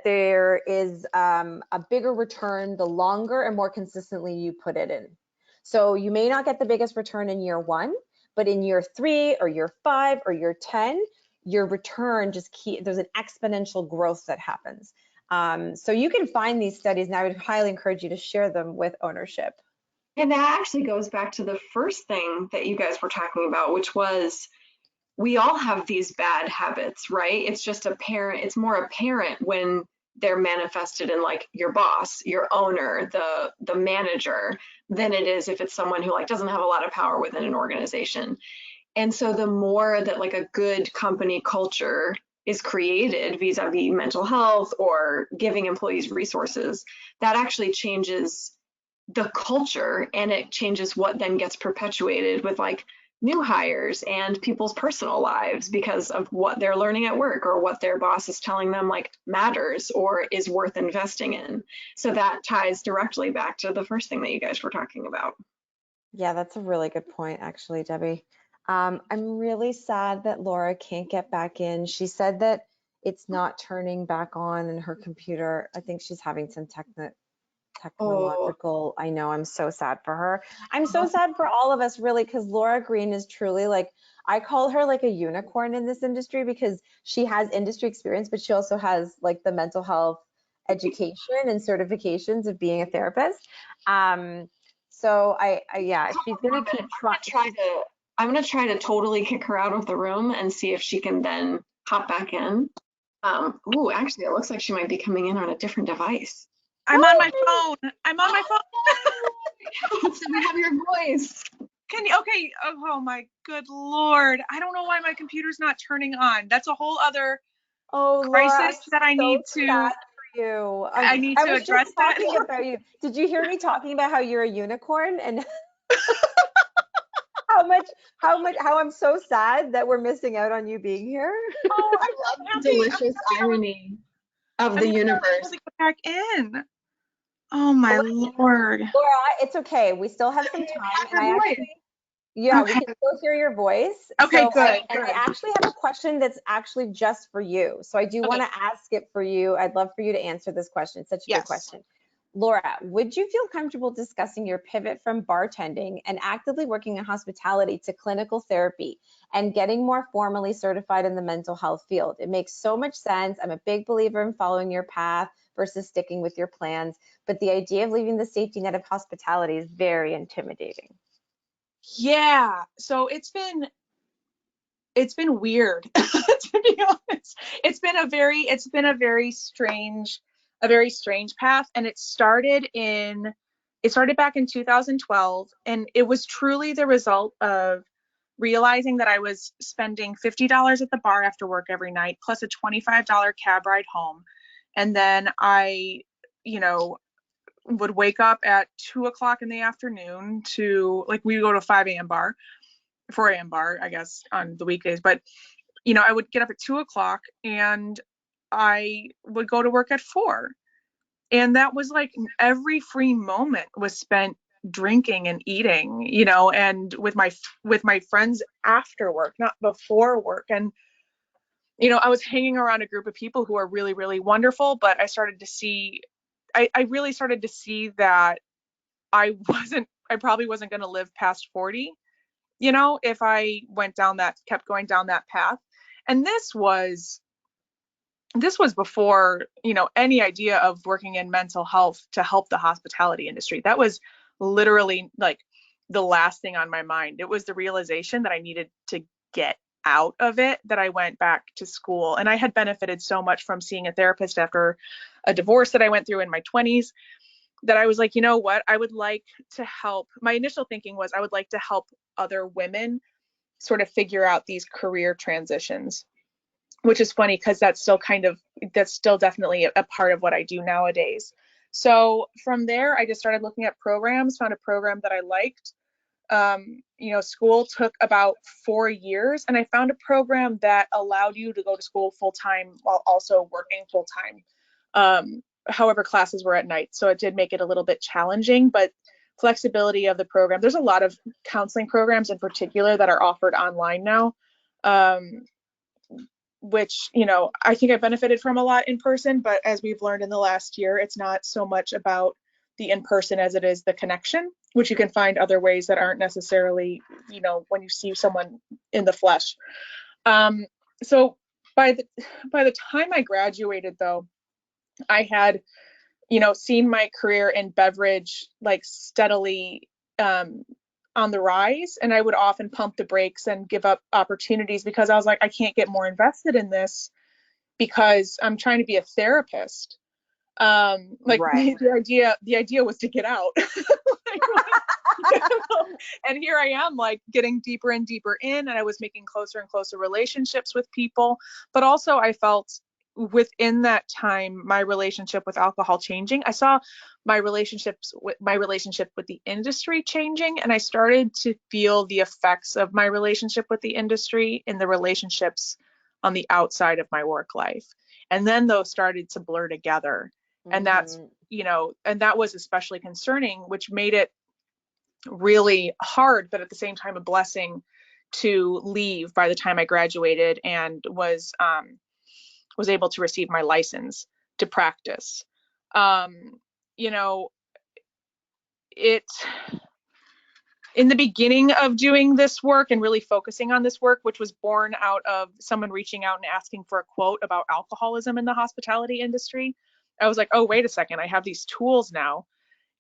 [SPEAKER 2] there is a bigger return the longer and more consistently you put it in. So you may not get the biggest return in year 1, but in year 3 or year 5 or year 10, your return there's an exponential growth that happens. So you can find these studies, and I would highly encourage you to share them with ownership.
[SPEAKER 1] And that actually goes back to the first thing that you guys were talking about, which was we all have these bad habits, right? It's just it's more apparent when they're manifested in like your boss, your owner, the manager, than it is if it's someone who like doesn't have a lot of power within an organization. And so the more that like a good company culture is created vis-a-vis mental health or giving employees resources, that actually changes the culture, and it changes what then gets perpetuated with like new hires and people's personal lives because of what they're learning at work or what their boss is telling them like matters or is worth investing in. So that ties directly back to the first thing that you guys were talking about.
[SPEAKER 2] Yeah, that's a really good point, actually, Debbie. I'm really sad that Laura can't get back in. She said that it's not turning back on in her computer. I think she's having some technological. I know, I'm so sad for her. I'm so sad for all of us, really, because Laura Green is truly like, I call her like a unicorn in this industry, because she has industry experience, but she also has like the mental health education and certifications of being a therapist. So she's gonna keep trying.
[SPEAKER 1] I'm gonna try to totally kick her out of the room and see if she can then hop back in. Ooh, actually, it looks like she might be coming in on a different device.
[SPEAKER 3] I'm on my phone. I'm on my phone.
[SPEAKER 1] So we have your voice.
[SPEAKER 3] Can you? Okay. Oh my good Lord. I don't know why my computer's not turning on. That's a whole other crisis that I need to.
[SPEAKER 2] You.
[SPEAKER 3] I need to address that.
[SPEAKER 2] Talking about you. Did you hear me talking about how you're a unicorn and how much how I'm so sad that we're missing out on you being here.
[SPEAKER 3] Oh, I'm happy.
[SPEAKER 1] Delicious irony of the
[SPEAKER 3] I'm
[SPEAKER 1] universe.
[SPEAKER 3] to get back in. Oh my Lord.
[SPEAKER 2] Laura, it's okay. We still have some time, and I actually, yeah, we
[SPEAKER 3] Okay.
[SPEAKER 2] can still hear your voice.
[SPEAKER 3] Okay,
[SPEAKER 2] So
[SPEAKER 3] good.
[SPEAKER 2] I actually have a question that's actually just for you. So I do want to ask it for you. I'd love for you to answer this question. It's such a good question. Laura, would you feel comfortable discussing your pivot from bartending and actively working in hospitality to clinical therapy and getting more formally certified in the mental health field? It makes so much sense. I'm a big believer in following your path versus sticking with your plans, but the idea of leaving the safety net of hospitality is very intimidating.
[SPEAKER 3] Yeah, so it's been weird to be honest. It's been a very strange path, and it started back in 2012, and it was truly the result of realizing that I was spending $50 at the bar after work every night plus a $25 cab ride home, and then I, you know, would wake up at 2 o'clock in the afternoon to, like, we go to a 5 a.m. bar, 4 a.m. bar, I guess, on the weekdays. But, I would get up at 2 o'clock and I would go to work at 4. And that was like every free moment was spent drinking and eating, and with my friends after work, not before work. And, I was hanging around a group of people who are really, really wonderful, but I really started to see that I probably wasn't going to live past 40, if I kept going down that path. And this was before, any idea of working in mental health to help the hospitality industry. That was literally like the last thing on my mind. It was the realization that I needed to get out of it, that I went back to school. And I had benefited so much from seeing a therapist after a divorce that I went through in my 20s, that I was like, you know what, I would like to help. My initial thinking was I would like to help other women sort of figure out these career transitions, which is funny because that's still definitely a part of what I do nowadays. So from there, I just started looking at programs, found a program that I liked. School took about 4 years, and I found a program that allowed you to go to school full time while also working full time. However, classes were at night, so it did make it a little bit challenging, but flexibility of the program. There's a lot of counseling programs in particular that are offered online now, which, I think I benefited from a lot in person, but as we've learned in the last year, it's not so much about the in-person as it is the connection, which you can find other ways that aren't necessarily, when you see someone in the flesh. So by the time I graduated, though, I had, seen my career in beverage like steadily on the rise, and I would often pump the brakes and give up opportunities because I was like, I can't get more invested in this because I'm trying to be a therapist.
[SPEAKER 2] Right.
[SPEAKER 3] The idea was to get out. And here I am, like, getting deeper and deeper in, and I was making closer and closer relationships with people, but also I felt within that time my relationship with alcohol changing. I saw my relationship with the industry changing, and I started to feel the effects of my relationship with the industry in the relationships on the outside of my work life. And then those started to blur together. And that's, and that was especially concerning, which made it really hard, but at the same time a blessing to leave by the time I graduated and was able to receive my license to practice. It In the beginning of doing this work and really focusing on this work, which was born out of someone reaching out and asking for a quote about alcoholism in the hospitality industry, I was like, oh, wait a second, I have these tools now.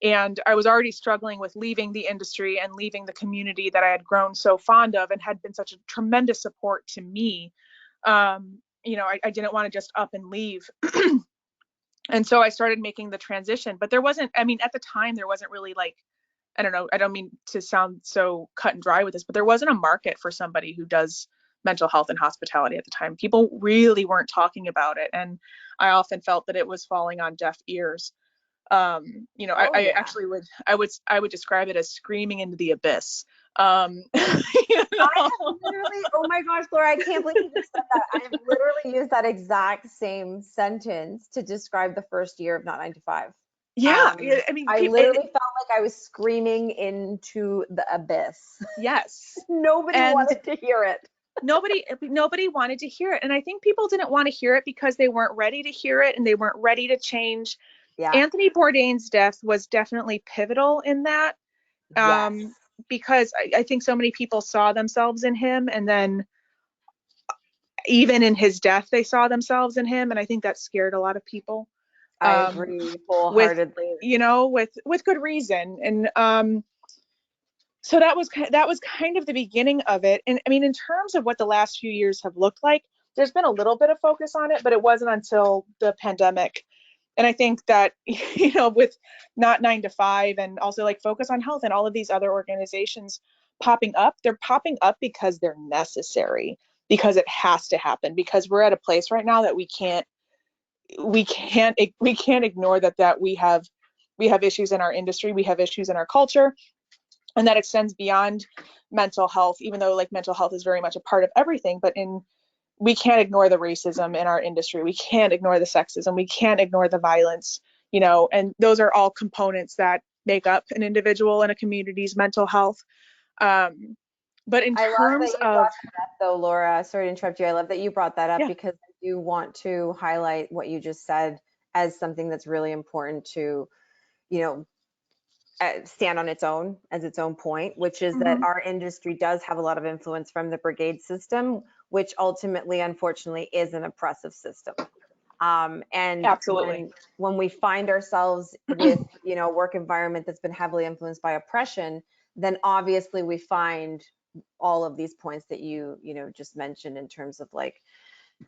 [SPEAKER 3] And I was already struggling with leaving the industry and leaving the community that I had grown so fond of and had been such a tremendous support to me. I didn't want to just up and leave. And so I started making the transition, but at the time, there wasn't really, like, I don't know, I don't mean to sound so cut and dry with this, but there wasn't a market for somebody who does mental health and hospitality at the time. People really weren't talking about it. And I often felt that it was falling on deaf ears. You know,
[SPEAKER 2] Oh,
[SPEAKER 3] I
[SPEAKER 2] yeah.
[SPEAKER 3] actually I would describe it as screaming into the abyss. You
[SPEAKER 2] I
[SPEAKER 3] know?
[SPEAKER 2] have literally, oh my gosh, Laura, I can't believe you just said that. I have literally used that exact same sentence to describe the first year of Not 9 to 5.
[SPEAKER 3] Yeah, I mean,
[SPEAKER 2] I literally felt like I was screaming into the abyss.
[SPEAKER 3] yes,
[SPEAKER 2] Nobody
[SPEAKER 3] and
[SPEAKER 2] wanted to hear it.
[SPEAKER 3] nobody wanted to hear it, and I think people didn't want to hear it because they weren't ready to hear it and they weren't ready to change.
[SPEAKER 2] Yeah.
[SPEAKER 3] Anthony Bourdain's death was definitely pivotal in that,
[SPEAKER 2] Yes.
[SPEAKER 3] because I think so many people saw themselves in him, and then even in his death, they saw themselves in him, and I think that scared a lot of people.
[SPEAKER 2] I
[SPEAKER 3] Um,
[SPEAKER 2] agree
[SPEAKER 3] with
[SPEAKER 2] wholeheartedly.
[SPEAKER 3] with good reason, and so that was kind of the beginning of it. And I mean, in terms of what the last few years have looked like, there's been a little bit of focus on it, but it wasn't until the pandemic. And I think that, with Not 9 to 5 and also like Focus on Health and all of these other organizations popping up, they're popping up because they're necessary, because it has to happen, because we're at a place right now that we can't ignore that we have issues in our industry, we have issues in our culture, and that extends beyond mental health, even though like mental health is very much a part of everything. But we can't ignore the racism in our industry, we can't ignore the sexism, we can't ignore the violence, and those are all components that make up an individual and a community's mental health. But in
[SPEAKER 2] I love that
[SPEAKER 3] terms
[SPEAKER 2] you
[SPEAKER 3] of
[SPEAKER 2] brought that up, though, Laura. Sorry to interrupt you. I love that you brought that up
[SPEAKER 3] yeah,
[SPEAKER 2] because I do want to highlight what you just said as something that's really important to, you know, stand on its own as its own point, which is that
[SPEAKER 1] Mhm.
[SPEAKER 2] our industry does have a lot of influence from the brigade system, which ultimately, unfortunately, is an oppressive system. And
[SPEAKER 3] absolutely,
[SPEAKER 2] when we find ourselves with, work environment that's been heavily influenced by oppression, then obviously we find all of these points that you just mentioned in terms of like,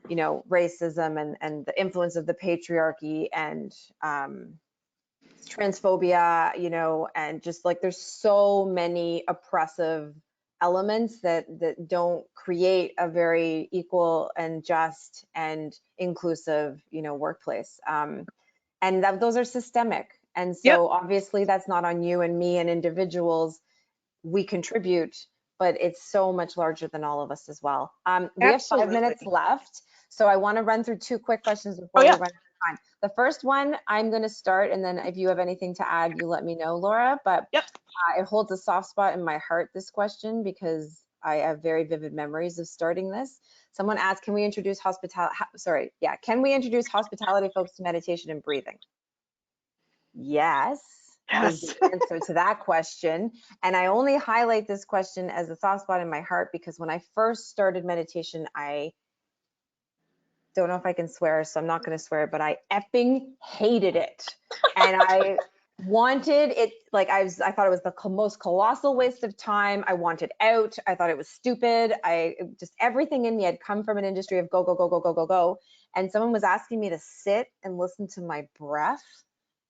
[SPEAKER 2] racism and the influence of the patriarchy and transphobia, and just like there's so many oppressive elements that don't create a very equal and just and inclusive, workplace. And those are systemic. And
[SPEAKER 3] yep,
[SPEAKER 2] so obviously that's not on you and me and individuals. We contribute, but it's so much larger than all of us as well. We have 5 minutes
[SPEAKER 3] absolutely.
[SPEAKER 2] left. So I want to run through 2 quick questions
[SPEAKER 3] Oh
[SPEAKER 2] before we
[SPEAKER 3] yeah,
[SPEAKER 2] run out of time. The first one, I'm going to start, and then if you have anything to add, you let me know, Laura. But
[SPEAKER 3] yep.
[SPEAKER 2] it holds a soft spot in my heart, this question, because I have very vivid memories of starting this. Someone asked, can we introduce can we introduce hospitality folks to meditation and breathing? Yes, is the
[SPEAKER 3] Yes.
[SPEAKER 2] answer to that question. And I only highlight this question as a soft spot in my heart because when I first started meditation, I don't know if I can swear, so I'm not going to swear, but I effing hated it. And I wanted it, like I thought it was the most colossal waste of time. I wanted out. I thought it was stupid. Just everything in me had come from an industry of go, go, go, go, go, go, go. And someone was asking me to sit and listen to my breath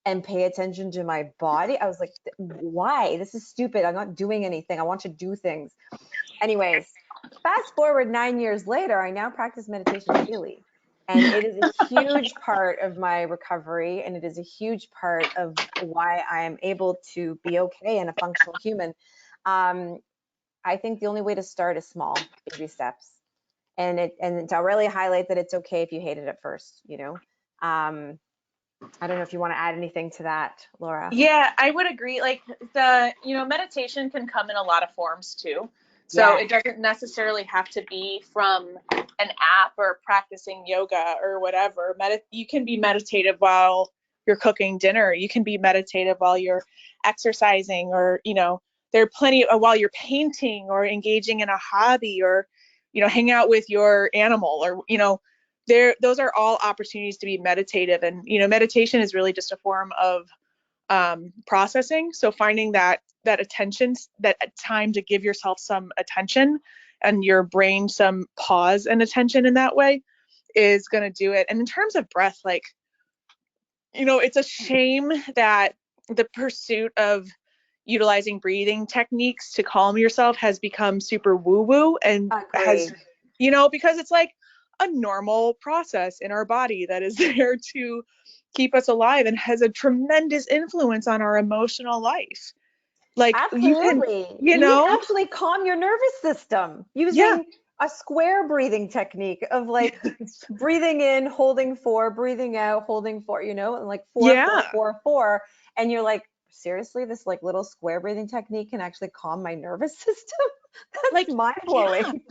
[SPEAKER 2] and pay attention to my body. I was like, why? This is stupid. I'm not doing anything. I want to do things. Anyways, fast forward 9 years later, I now practice meditation daily. And it is a huge part of my recovery. And it is a huge part of why I am able to be okay and a functional human. I think the only way to start is small, baby steps. And to really highlight that it's okay if you hate it at first, I don't know if you want to add anything to that, Laura.
[SPEAKER 3] Yeah, I would agree. Like meditation can come in a lot of forms too. So
[SPEAKER 2] Yes.
[SPEAKER 3] it doesn't necessarily have to be from an app or practicing yoga or whatever. You can be meditative while you're cooking dinner. You can be meditative while you're exercising, or there are plenty of, while you're painting or engaging in a hobby, or hang out with your animal, or those are all opportunities to be meditative. And meditation is really just a form of processing. So finding that attention, that time to give yourself some attention and your brain some pause and attention in that way is going to do it. And in terms of breath, like, it's a shame that the pursuit of utilizing breathing techniques to calm yourself has become super woo-woo and has,
[SPEAKER 2] Agreed.
[SPEAKER 3] because it's like a normal process in our body that is there to keep us alive and has a tremendous influence on our emotional life. Like you can,
[SPEAKER 2] Absolutely.
[SPEAKER 3] you
[SPEAKER 2] And you can
[SPEAKER 3] know,
[SPEAKER 2] actually calm your nervous system
[SPEAKER 3] yeah,
[SPEAKER 2] using a square breathing technique of like breathing in, holding 4, breathing out, holding 4, you know, and like 4, 4,
[SPEAKER 3] yeah,
[SPEAKER 2] 4, 4. And you're like, seriously, this like little square breathing technique can actually calm my nervous system? That's
[SPEAKER 3] like,
[SPEAKER 2] mind
[SPEAKER 3] yeah,
[SPEAKER 2] blowing.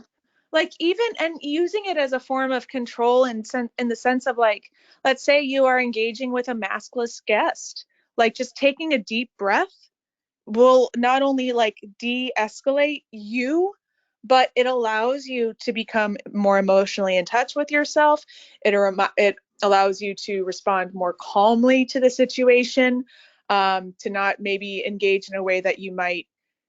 [SPEAKER 3] like even and using it as a form of control in the sense of like, let's say you are engaging with a maskless guest, like just taking a deep breath will not only like de-escalate you, but it allows you to become more emotionally in touch with yourself. It allows you to respond more calmly to the situation, to not maybe engage in a way that you might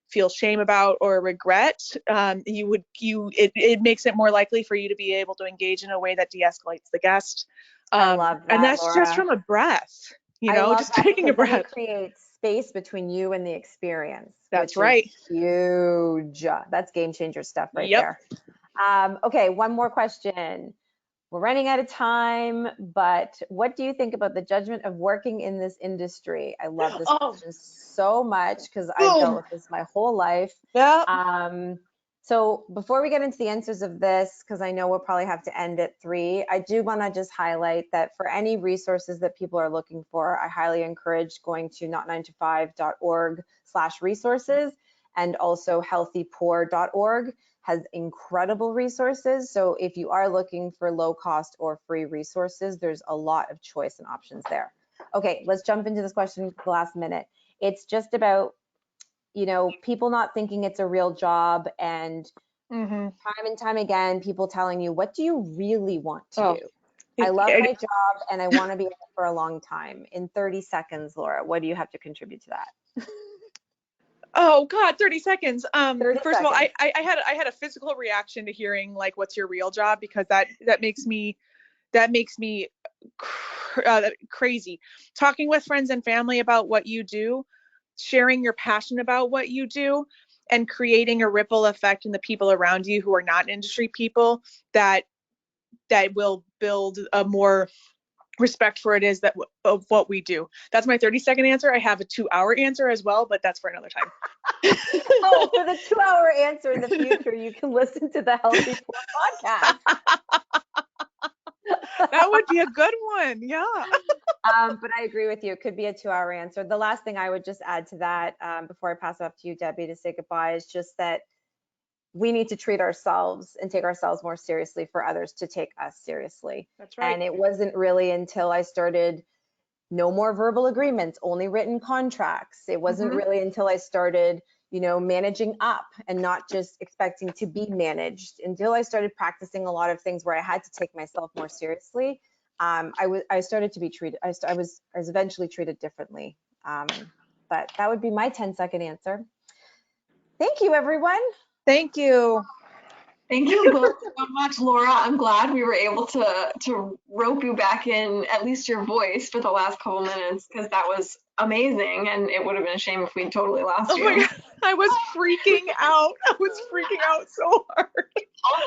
[SPEAKER 3] feel shame about or regret. It makes it more likely for you to be able to engage in a way that de-escalates the guest.
[SPEAKER 2] I love
[SPEAKER 3] And
[SPEAKER 2] that,
[SPEAKER 3] that's just
[SPEAKER 2] Laura.
[SPEAKER 3] from a breath,
[SPEAKER 2] I love
[SPEAKER 3] just
[SPEAKER 2] that
[SPEAKER 3] taking a
[SPEAKER 2] because then
[SPEAKER 3] breath.
[SPEAKER 2] it creates space between you and the experience,
[SPEAKER 3] That's
[SPEAKER 2] which is
[SPEAKER 3] right.
[SPEAKER 2] huge. That's game changer stuff right
[SPEAKER 3] Yep.
[SPEAKER 2] there. Okay, one more question. We're running out of time, but what do you think about the judgment of working in this industry? I love this
[SPEAKER 3] Oh,
[SPEAKER 2] question so much because I've dealt
[SPEAKER 3] boom.
[SPEAKER 2] with this my whole life.
[SPEAKER 3] Yeah.
[SPEAKER 2] So before we get into the answers of this, because I know we'll probably have to end at 3, I do want to just highlight that for any resources that people are looking for, I highly encourage going to not9to5.org/resources, and also healthypoor.org has incredible resources. So if you are looking for low cost or free resources, there's a lot of choice and options there. Okay, let's jump into this question the last minute. It's just about, you know, people not thinking it's a real job, and
[SPEAKER 3] Mm-hmm.
[SPEAKER 2] time and time again, people telling you, what do you really want to
[SPEAKER 3] Oh,
[SPEAKER 2] do? I love my job and I want to be in it for a long time. In 30 seconds, Laura, what do you have to contribute to that?
[SPEAKER 3] oh God, 30 seconds.
[SPEAKER 2] 30
[SPEAKER 3] First of all,
[SPEAKER 2] seconds.
[SPEAKER 3] I had a physical reaction to hearing like, what's your real job? Because that makes me crazy. Talking with friends and family about what you do, sharing your passion about what you do, and creating a ripple effect in the people around you who are not industry people, that will build a more respect for it is that of what we do. That's my 30-second answer. I have a 2-hour answer as well, but that's for another time.
[SPEAKER 2] Oh, for the 2-hour answer in the future, you can listen to the Healthy Poor podcast.
[SPEAKER 3] That would be a good one. Yeah.
[SPEAKER 2] But I agree with you. It could be a 2-hour answer. The last thing I would just add to that, before I pass it off to you, Debbie, to say goodbye, is just that we need to treat ourselves and take ourselves more seriously for others to take us seriously.
[SPEAKER 3] That's right.
[SPEAKER 2] And it wasn't really until I started no more verbal agreements, only written contracts. It wasn't really until I started, you know, managing up and not just expecting to be managed, until I started practicing a lot of things where I had to take myself more seriously. I started to be treated. I was eventually treated differently. But that would be my 10-second answer. Thank you, everyone.
[SPEAKER 3] Thank you.
[SPEAKER 1] Thank you both so much, Laura. I'm glad we were able to rope you back in, at least your voice, for the last couple minutes, because that was amazing, and it would have been a shame if we totally lost
[SPEAKER 3] Oh
[SPEAKER 1] you.
[SPEAKER 3] my God. I was freaking out. I was freaking out so hard.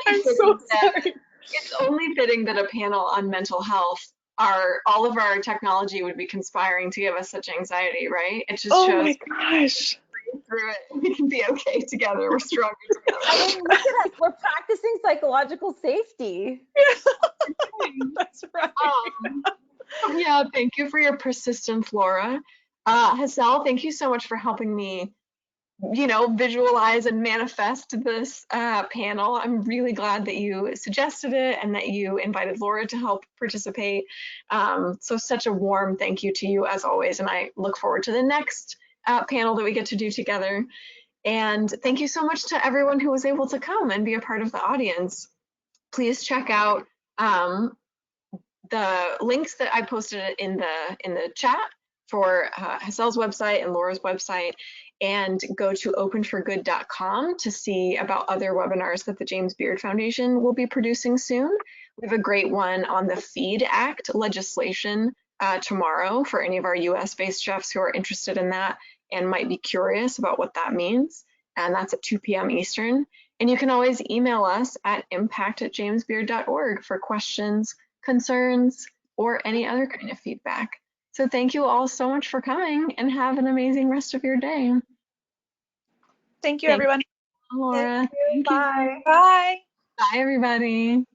[SPEAKER 3] I'm so sorry.
[SPEAKER 1] It's only fitting that a panel on mental health, all of our technology would be conspiring to give us such anxiety, right? It just
[SPEAKER 3] Oh
[SPEAKER 1] shows
[SPEAKER 3] my gosh.
[SPEAKER 1] through it. We can be okay together. We're stronger together.
[SPEAKER 2] I mean, look at us. We're practicing psychological safety.
[SPEAKER 3] That's right.
[SPEAKER 1] Yeah, thank you for your persistence, Laura. Hassel, thank you so much for helping me, you know, visualize and manifest this panel. I'm really glad that you suggested it and that you invited Laura to help participate. So such a warm thank you to you as always, and I look forward to the next panel that we get to do together. And thank you so much to everyone who was able to come and be a part of the audience. Please check out the links that I posted in the chat for Hassel's website and Laura's website, and go to openforgood.com to see about other webinars that the James Beard Foundation will be producing soon. We have a great one on the FEED Act legislation tomorrow for any of our US-based chefs who are interested in that and might be curious about what that means. And that's at 2 p.m. Eastern. And you can always email us at impact@jamesbeard.org for questions, concerns, or any other kind of feedback. So thank you all so much for coming and have an amazing rest of your day.
[SPEAKER 4] Thank you,
[SPEAKER 1] Thank
[SPEAKER 4] everyone.
[SPEAKER 1] you, Laura. Thank you.
[SPEAKER 4] Bye. Bye.
[SPEAKER 1] Bye, everybody.